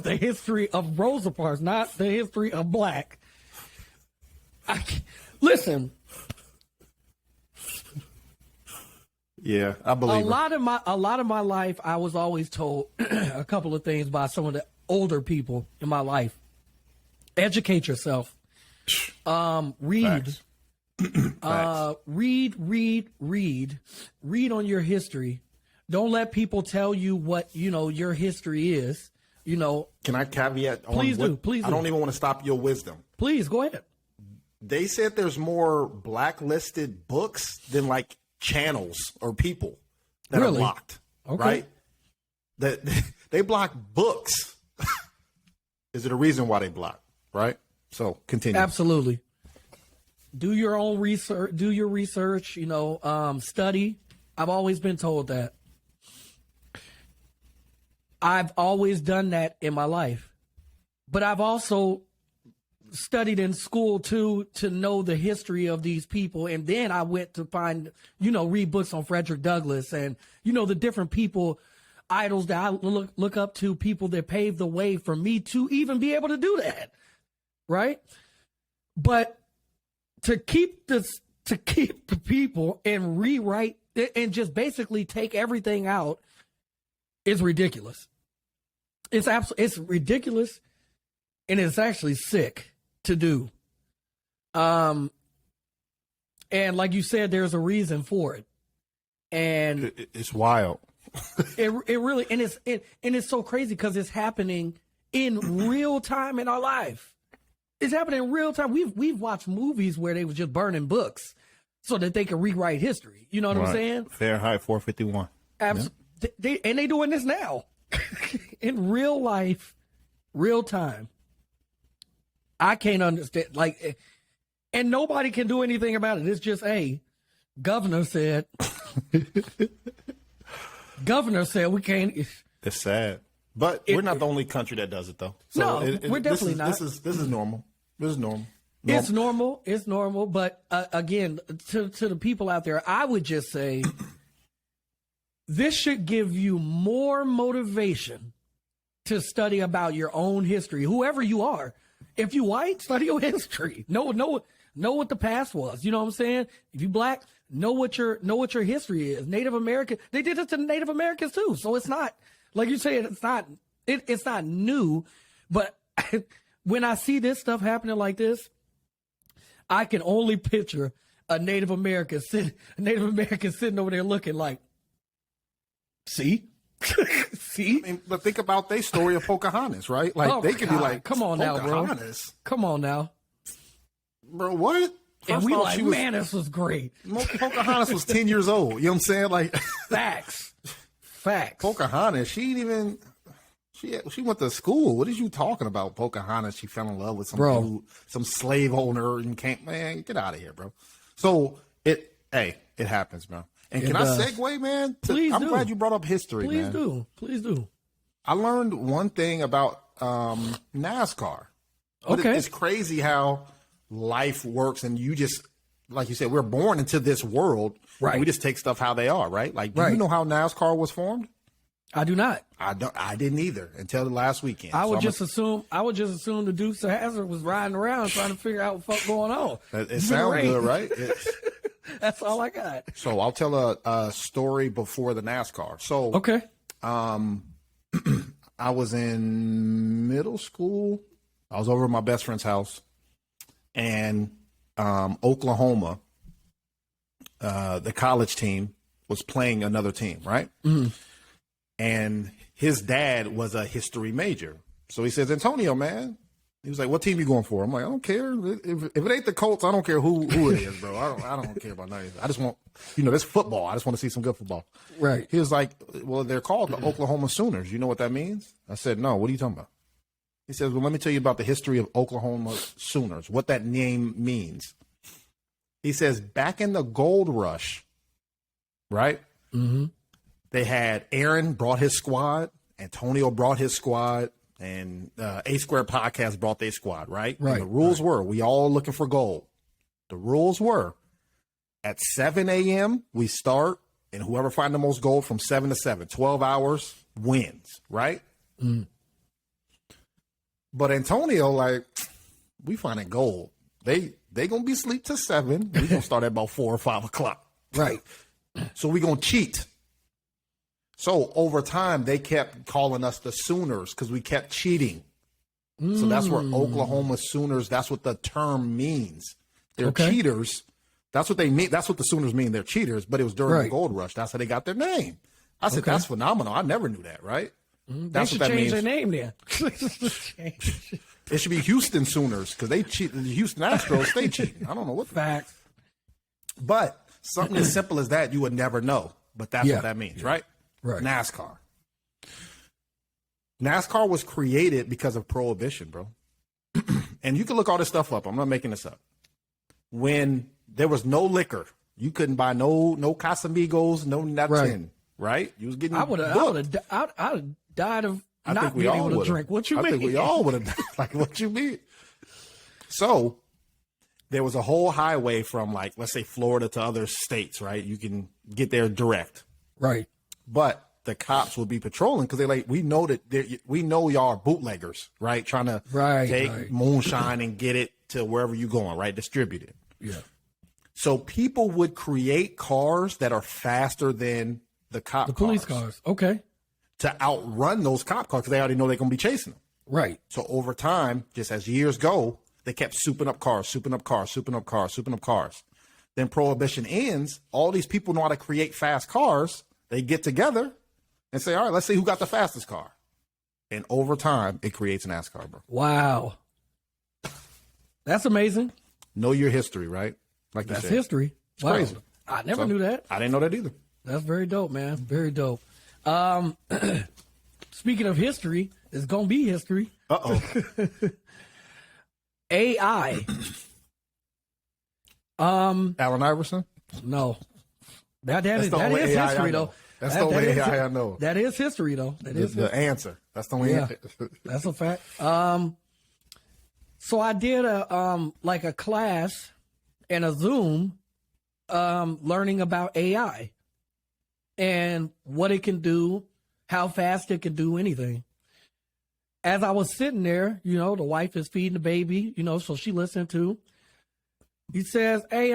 the history of Rosa Parks, not the history of black. Listen. Yeah, I believe a lot of my life, I was always told a couple of things by some of the older people in my life. Educate yourself. Read. Facts. Read on your history. Don't let people tell you what, your history is. Can I caveat on Please do. I don't even want to stop your wisdom. Please go ahead. They said there's more blacklisted books than like channels or people. that Really? are blocked, Okay. right? That they block books. Is it a reason why they block, right? So continue. Absolutely. Do your own research. Do your research. Study. I've always been told that. I've always done that in my life, but I've also studied in school too to know the history of these people, and then I went to find, read books on Frederick Douglass and the different people, idols that I look up to, people that paved the way for me to even be able to do that, right? But to keep the people and rewrite and just basically take everything out is ridiculous. It's ridiculous, and it's actually sick to do. And like you said, there's a reason for it, and It's wild. it really and it's so crazy because it's happening in real time in our life. It's happening in real time. We've watched movies where they was just burning books so that they could rewrite history. You know what I'm saying? Fahrenheit 451. They doing this now in real life, real time. I can't understand, and nobody can do anything about it. It's just, governor said we can't. It's sad, but we're not the only country that does it, though. So No, we're definitely not. This is normal. This is normal. It's normal. It's normal. But again, to the people out there, I would just say this should give you more motivation to study about your own history, whoever you are. If you white, study your history. Know what the past was. You know what I'm saying? If you black, know what your history is. Native American, they did it to the Native Americans too. So it's not like you said. It's not new. But when I see this stuff happening like this, I can only picture a Native American sitting over there looking like, see. See? I mean, but think about their story of Pocahontas, right? Like they could be like, come on now, bro. Pocahontas? Come on now. Bro, what? And First we off, man, this was great. Pocahontas was 10 years old. You know what I'm saying? Like Facts. Pocahontas, she went to school. What is you talking about? Pocahontas, she fell in love with some dude, some slave owner, and get out of here, bro. So it happens, bro. And can I segue, man? I'm glad you brought up history, man. Please do. I learned one thing about NASCAR. Okay. It's crazy how life works, and you just, like you said, we're born into this world. Right. And we just take stuff how they are, right? Like, do you know how NASCAR was formed? I do not. I didn't either until the last weekend. I would just assume the Dukes of Hazzard was riding around trying to figure out what the fuck going on. It sounds good, right? That's all I got. So I'll tell a story before the NASCAR. So okay. I was in middle school. I was over at my best friend's house, and Oklahoma, the college team, was playing another team, right? Mm-hmm. And his dad was a history major. So he says, Antonio, man. He was like, what team you going for? I'm like, I don't care. If it ain't the Colts, I don't care who it is, bro. I don't care about nothing. I just want, this football. I just want to see some good football. Right. He was like, well, they're called the Oklahoma Sooners. You know what that means? I said, no. What are you talking about? He says, well, let me tell you about the history of Oklahoma Sooners, what that name means. He says, back in the gold rush, right? Mm-hmm. They had Aaron brought his squad, Antonio brought his squad, and Asquaredpodcast brought their squad, right? Right. And the rules were, we all looking for gold. The rules were, at 7 a.m. we start, and whoever find the most gold from 7 to 7, 12 hours, wins, right? Mm. But Antonio, like, we finding gold. They gonna be asleep till 7. We gonna start at about 4 or 5 o'clock. Right. So we gonna cheat. So over time, they kept calling us the Sooners because we kept cheating. So that's where Oklahoma Sooners, that's what the term means. They're cheaters. That's what they mean. That's what the Sooners mean. They're cheaters, but it was during the gold rush. That's how they got their name. I said, that's phenomenal. I never knew that, right? That's what that means. They should change their name then. It should be Houston Sooners because they cheat. The Houston Astros, they cheating. I don't know what. Facts. But something as simple as that, you would never know. but that's Yeah. what that means, right? Right. NASCAR. NASCAR was created because of prohibition, bro. And you can look all this stuff up. I'm not making this up. When there was no liquor, you couldn't buy no Casamigos, no nothing, right? You was getting I would have died of I not think we being all able to would've. drink. What you I mean? think we all would have. Like, what you mean? So there was a whole highway from, like, let's say Florida to other states, right? You can get there direct. Right. But the cops would be patrolling because they're like, we know y'all are bootleggers, right? Trying to take moonshine and get it to wherever you're going, right? Distribute it. Yeah. So people would create cars that are faster than the Police cars. Okay. to outrun those cop cars because they already know they're going to be chasing them. Right. So over time, just as years go, they kept souping up cars. Then prohibition ends. All these people know how to create fast cars. They get together and say, all right, let's see who got the fastest car. And over time, it creates NASCAR, bro. Wow. That's amazing. Know your history, right? Like you That's said. history. It's Wow. crazy. I never knew that. I didn't know that either. That's very dope, man. Very dope. Speaking of history, it's going to be history. Uh-oh. AI. Allen Iverson? No. That That's is the only AI I history, know. though. That's the only is- AI I know. That is history, though. That is The answer. That's the only Yeah. answer. That's a fact. So I did a class and a Zoom learning about AI and what it can do, how fast it can do anything. As I was sitting there, the wife is feeding the baby, so she listened to. He says, "Hey,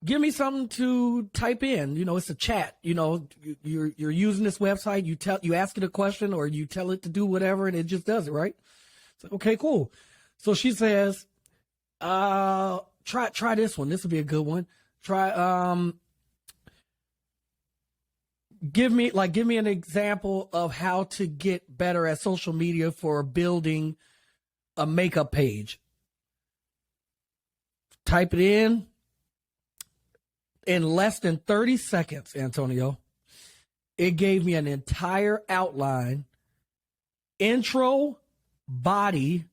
give me something to type in. It's a chat. You're using this website. You ask it a question or you tell it to do whatever, and it just does it, right?" So, okay, cool. So she says, try this one. This would be a good one. Try give me an example of how to get better at social media for building a makeup page. Type it in less than 30 seconds, Antonio. It gave me an entire outline, intro, body,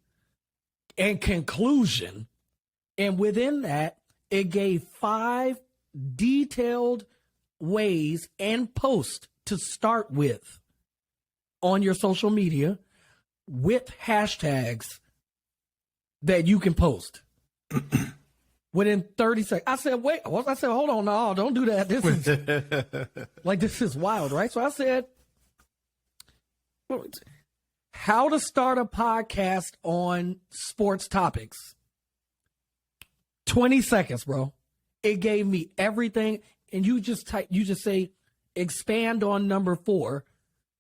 and conclusion. And within that, it gave 5 detailed ways and posts to start with on your social media with hashtags that you can post within 30 seconds. I said, wait, hold on. No, don't do that. This is wild, right? So I said, how to start a podcast on sports topics. 20 seconds, bro. It gave me everything. And you just say, expand on number 4.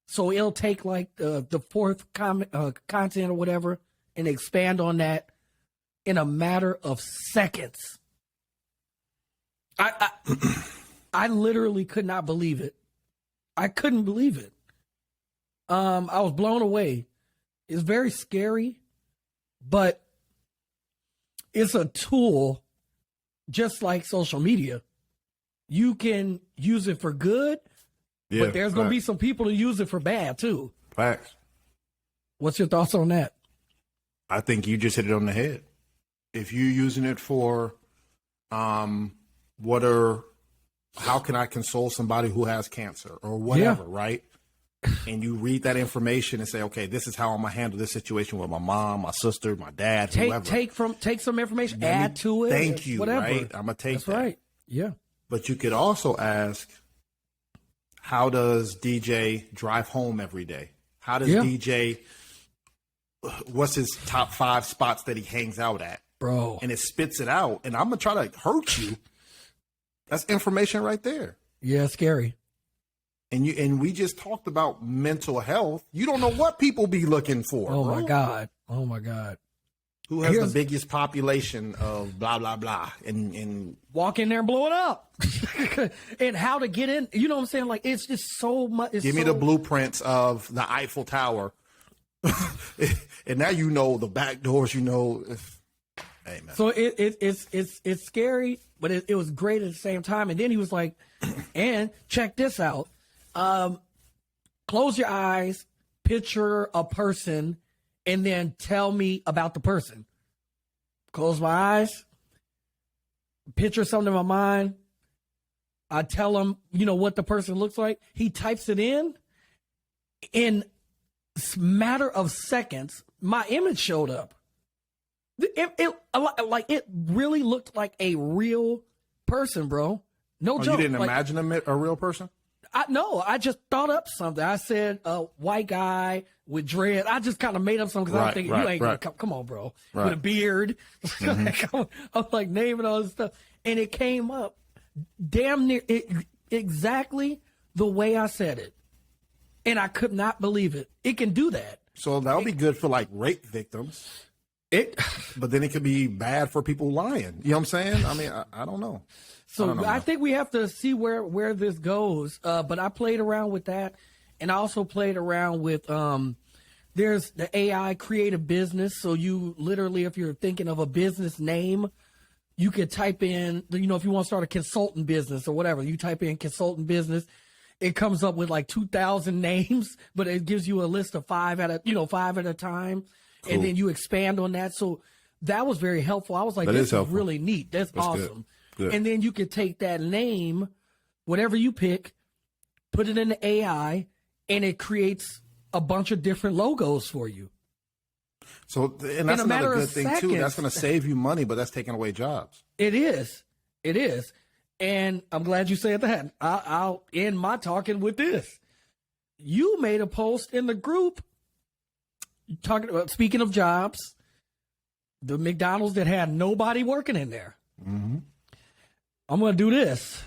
So it'll take like the fourth content or whatever and expand on that in a matter of seconds. I literally could not believe it. I couldn't believe it. I was blown away. It's very scary, but it's a tool just like social media. You can use it for good, but there's going to be some people who use it for bad too. Facts. What's your thoughts on that? I think you just hit it on the head. If you're using it for, how can I console somebody who has cancer or whatever, right? And you read that information and say, okay, this is how I'm gonna handle this situation with my mom, my sister, my dad, whoever. Take some information, add to it. Thank you, whatever. right? I'm gonna take That's that. right. Yeah. But you could also ask, how does DJ drive home every day? How does DJ, what's his top 5 spots that he hangs out at? Bro. And it spits it out. And I'm going to try to hurt you. That's information right there. Yeah, scary. And we just talked about mental health. You don't know what people be looking for. Oh, bro. my God. Oh, my God. Who has the biggest population of blah, blah, blah. And walk in there and blow it up. And how to get in. You know what I'm saying? Like, it's just so much. Give me the blueprints of the Eiffel Tower. And now you know the back doors, Hey, man. So it's scary, but it was great at the same time. And then he was like, And check this out. Close your eyes, picture a person, and then tell me about the person. Close my eyes, picture something in my mind. I tell him, what the person looks like. He types it in a matter of seconds, my image showed up. It really looked like a real person, bro. No joke. You didn't imagine a real person? No, I just thought up something. I said, white guy with dread. I just kind of made up something because I was thinking, you ain't gonna come on, bro. With a beard. I was like naming all this stuff. And it came up damn near exactly the way I said it. And I could not believe it. It can do that. So that'll be good for like rape victims. But then it could be bad for people lying. You know what I'm saying? I mean, I don't know. So I think we have to see where this goes. But I played around with that, and I also played around with there's the AI create a business. So you literally, if you're thinking of a business name, you could type in, if you want to start a consultant business or whatever, you type in consultant business. It comes up with like 2,000 names, but it gives you a list of five at a time. Cool. And then you expand on that. So that was very helpful. I was like, this is really neat. That's awesome. Good. And then you could take that name, whatever you pick, put it in the AI, and it creates a bunch of different logos for you. So, and that's another good thing too. That's going to save you money, but that's taking away jobs. It is. And I'm glad you said that. I'll end my talking with this. You made a post in the group talking about, speaking of jobs, the McDonald's that had nobody working in there. Mm-hmm. I'm going to do this.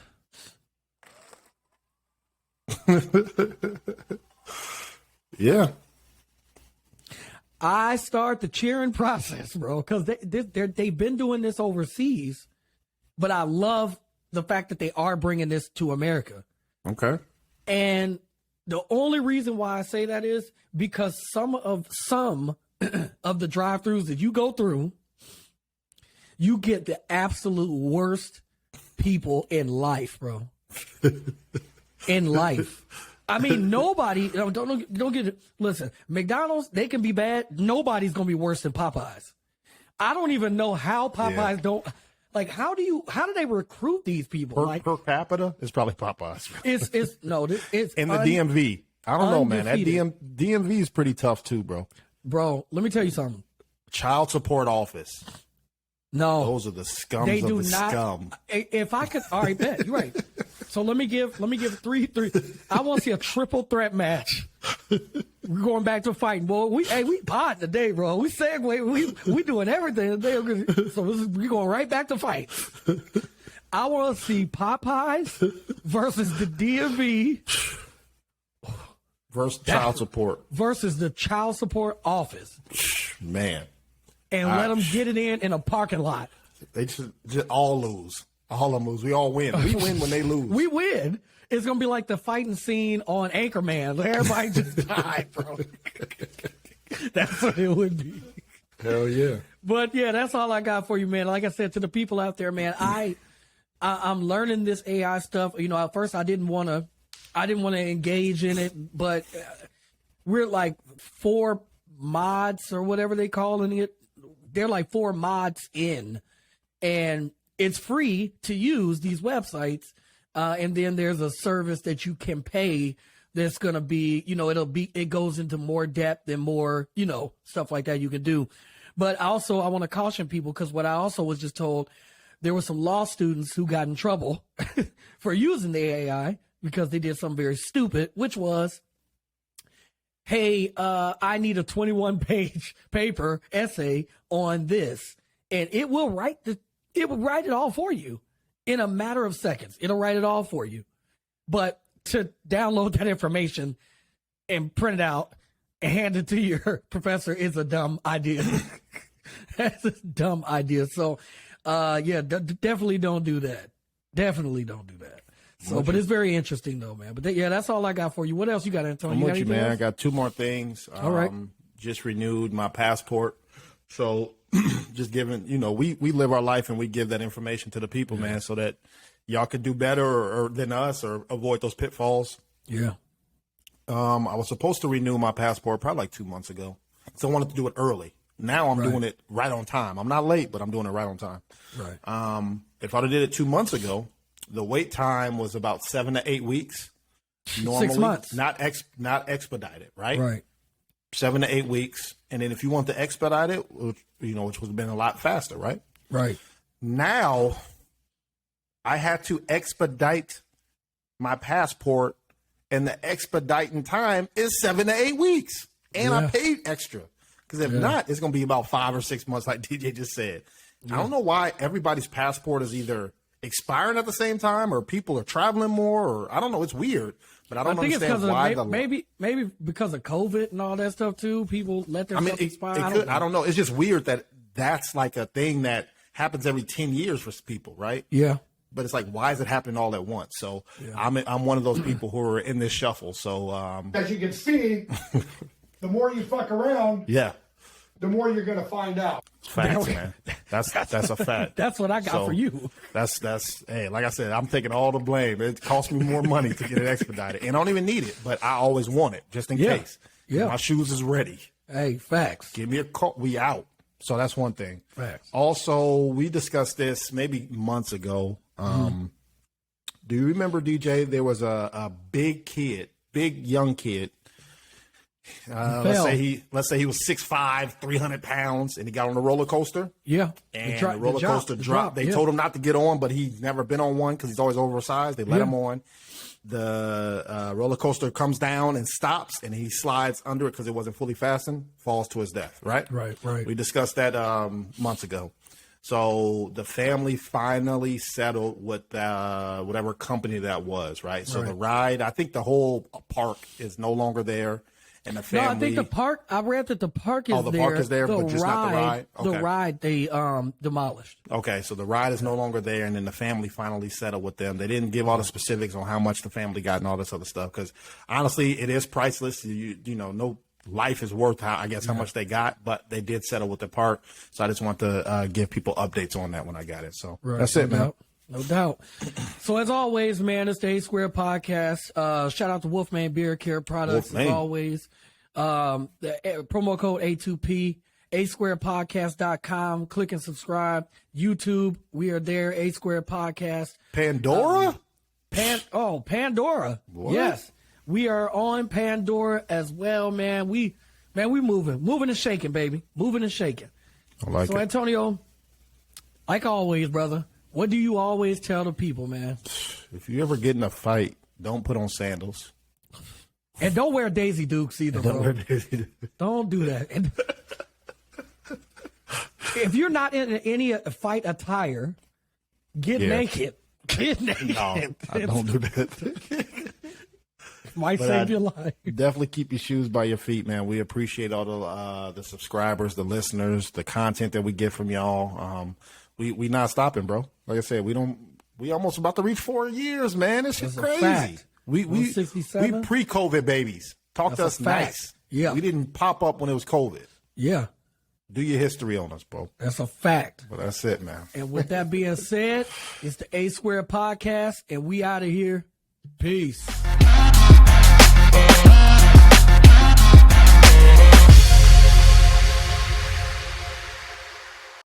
Yeah. I start the cheering process, bro, because they've been doing this overseas, but I love the fact that they are bringing this to America. Okay. And the only reason why I say that is because some of the drive-thrus that you go through, you get the absolute worst people in life, bro. In life. I mean, nobody, don't get it. Listen, McDonald's, they can be bad. Nobody's going to be worse than Popeyes. I don't even know how Popeyes don't. Like, how do they recruit these people? Per capita, it's probably Popeyes. It's in the DMV. I don't know, man. That DMV is pretty tough too, bro. Bro, let me tell you something. Child support office. No, those are the scums of the scum. If I could, all right, bet you're right. So let me give three. I want to see a triple threat match. We're going back to fighting, boy. We pod today, bro. We segue. We doing everything today. So we're going right back to fight. I want to see Popeyes versus the DMV versus child support versus the child support office. Man. And let them get it in a parking lot. They just all lose. All of them lose. We all win. We win when they lose. We win. It's going to be like the fighting scene on Anchorman. Everybody just died, bro. That's what it would be. Hell yeah. But, yeah, that's all I got for you, man. Like I said, to the people out there, man, I'm learning this AI stuff. At first I didn't want to engage in it, but we're like 4 mods or whatever they calling it. They're like 4 mods in, and it's free to use these websites. And then there's a service that you can pay that's going to be, it goes into more depth and more, stuff like that you can do. But also I want to caution people, because what I also was just told, there were some law students who got in trouble for using the AI because they did something very stupid, which was, hey, I need a 21-page paper essay on this, and it will write it all for you in a matter of seconds. It'll write it all for you. But to download that information and print it out and hand it to your professor is a dumb idea. That's a dumb idea. So, definitely don't do that. Definitely don't do that. So, but it's very interesting though, man. But that's all I got for you. What else you got, Antonio? I'm with you, man. Else? I got 2 more things. All right. Just renewed my passport. So just giving, we live our life and we give that information to the people, man, so that y'all could do better or than us or avoid those pitfalls. Yeah. I was supposed to renew my passport probably like 2 months ago. So I wanted to do it early. Now I'm doing it right on time. I'm not late, but I'm doing it right on time. Right. If I'd have did it 2 months ago, the wait time was about 7 to 8 weeks. Normally, 6 months. Not expedited, right? Right. 7 to 8 weeks. And then if you want to expedite it, which would have been a lot faster, right? Right. Now I had to expedite my passport, and the expediting time is 7 to 8 weeks. And I paid extra. Because if not, it's going to be about 5 or 6 months, like DJ just said. I don't know why everybody's passport is either expiring at the same time or people are traveling more, or I don't know. It's weird, but I don't understand why. Maybe because of COVID and all that stuff too. People let their stuff expire. I don't know. It's just weird that that's like a thing that happens every 10 years for people, right? Yeah. But it's like, why is it happening all at once? So I'm one of those people who are in this shuffle. So as you can see, the more you fuck around, the more you're going to find out. Facts, man. That's a fact. That's what I got for you. That's hey, like I said, I'm taking all the blame. It cost me more money to get it expedited, and I don't even need it, but I always want it just in case. Yeah, my shoes is ready. Hey, facts. Give me a call. We out. So that's one thing. Facts. Also, we discussed this maybe months ago. Do you remember, DJ? There was a big young kid. Let's say he was 6'5", 300 pounds, and he got on a roller coaster. Yeah. And the roller coaster dropped. They told him not to get on, but he's never been on one because he's always oversized. They let him on. The roller coaster comes down and stops, and he slides under it because it wasn't fully fastened, falls to his death, right? Right. We discussed that months ago. So the family finally settled with whatever company that was, right? So the ride, I think the whole park is no longer there. And the family. No, I think the park. I read that the park is there. Oh, the park is there, but just not the ride. Okay. The ride they demolished. Okay, so the ride is no longer there, and then the family finally settled with them. They didn't give all the specifics on how much the family got and all this other stuff, because honestly, it is priceless. You know, no life is worth how much they got, but they did settle with the park. So I just want to give people updates on that when I got it. So that's it, man. No doubt. So as always, man, it's the A Square Podcast. Shout out to Wolfman Beer Care Products as always. The promo code A2P, asquarepodcast.com. Click and subscribe. YouTube, we are there, A Square Podcast. Pandora? Pandora. What? Yes. We are on Pandora as well, man. We moving and shaking, baby. Moving and shaking. I like it. Antonio, like always, brother, what do you always tell the people, man? If you ever get in a fight, don't put on sandals. And don't wear Daisy Dukes either, bro. Don't do that. And if you're not in any fight attire, get naked. Get naked. No, I don't do that. Might save your life. Definitely keep your shoes by your feet, man. We appreciate all the subscribers, the listeners, the content that we get from y'all. We not stopping, bro. Like I said, we almost about to reach 4 years, man. It's just crazy. We pre-COVID babies. Talk to us nice. Yeah. We didn't pop up when it was COVID. Yeah. Do your history on us, bro. That's a fact. But that's it, man. And with that being said, it's the A Square Podcast, and we out of here. Peace.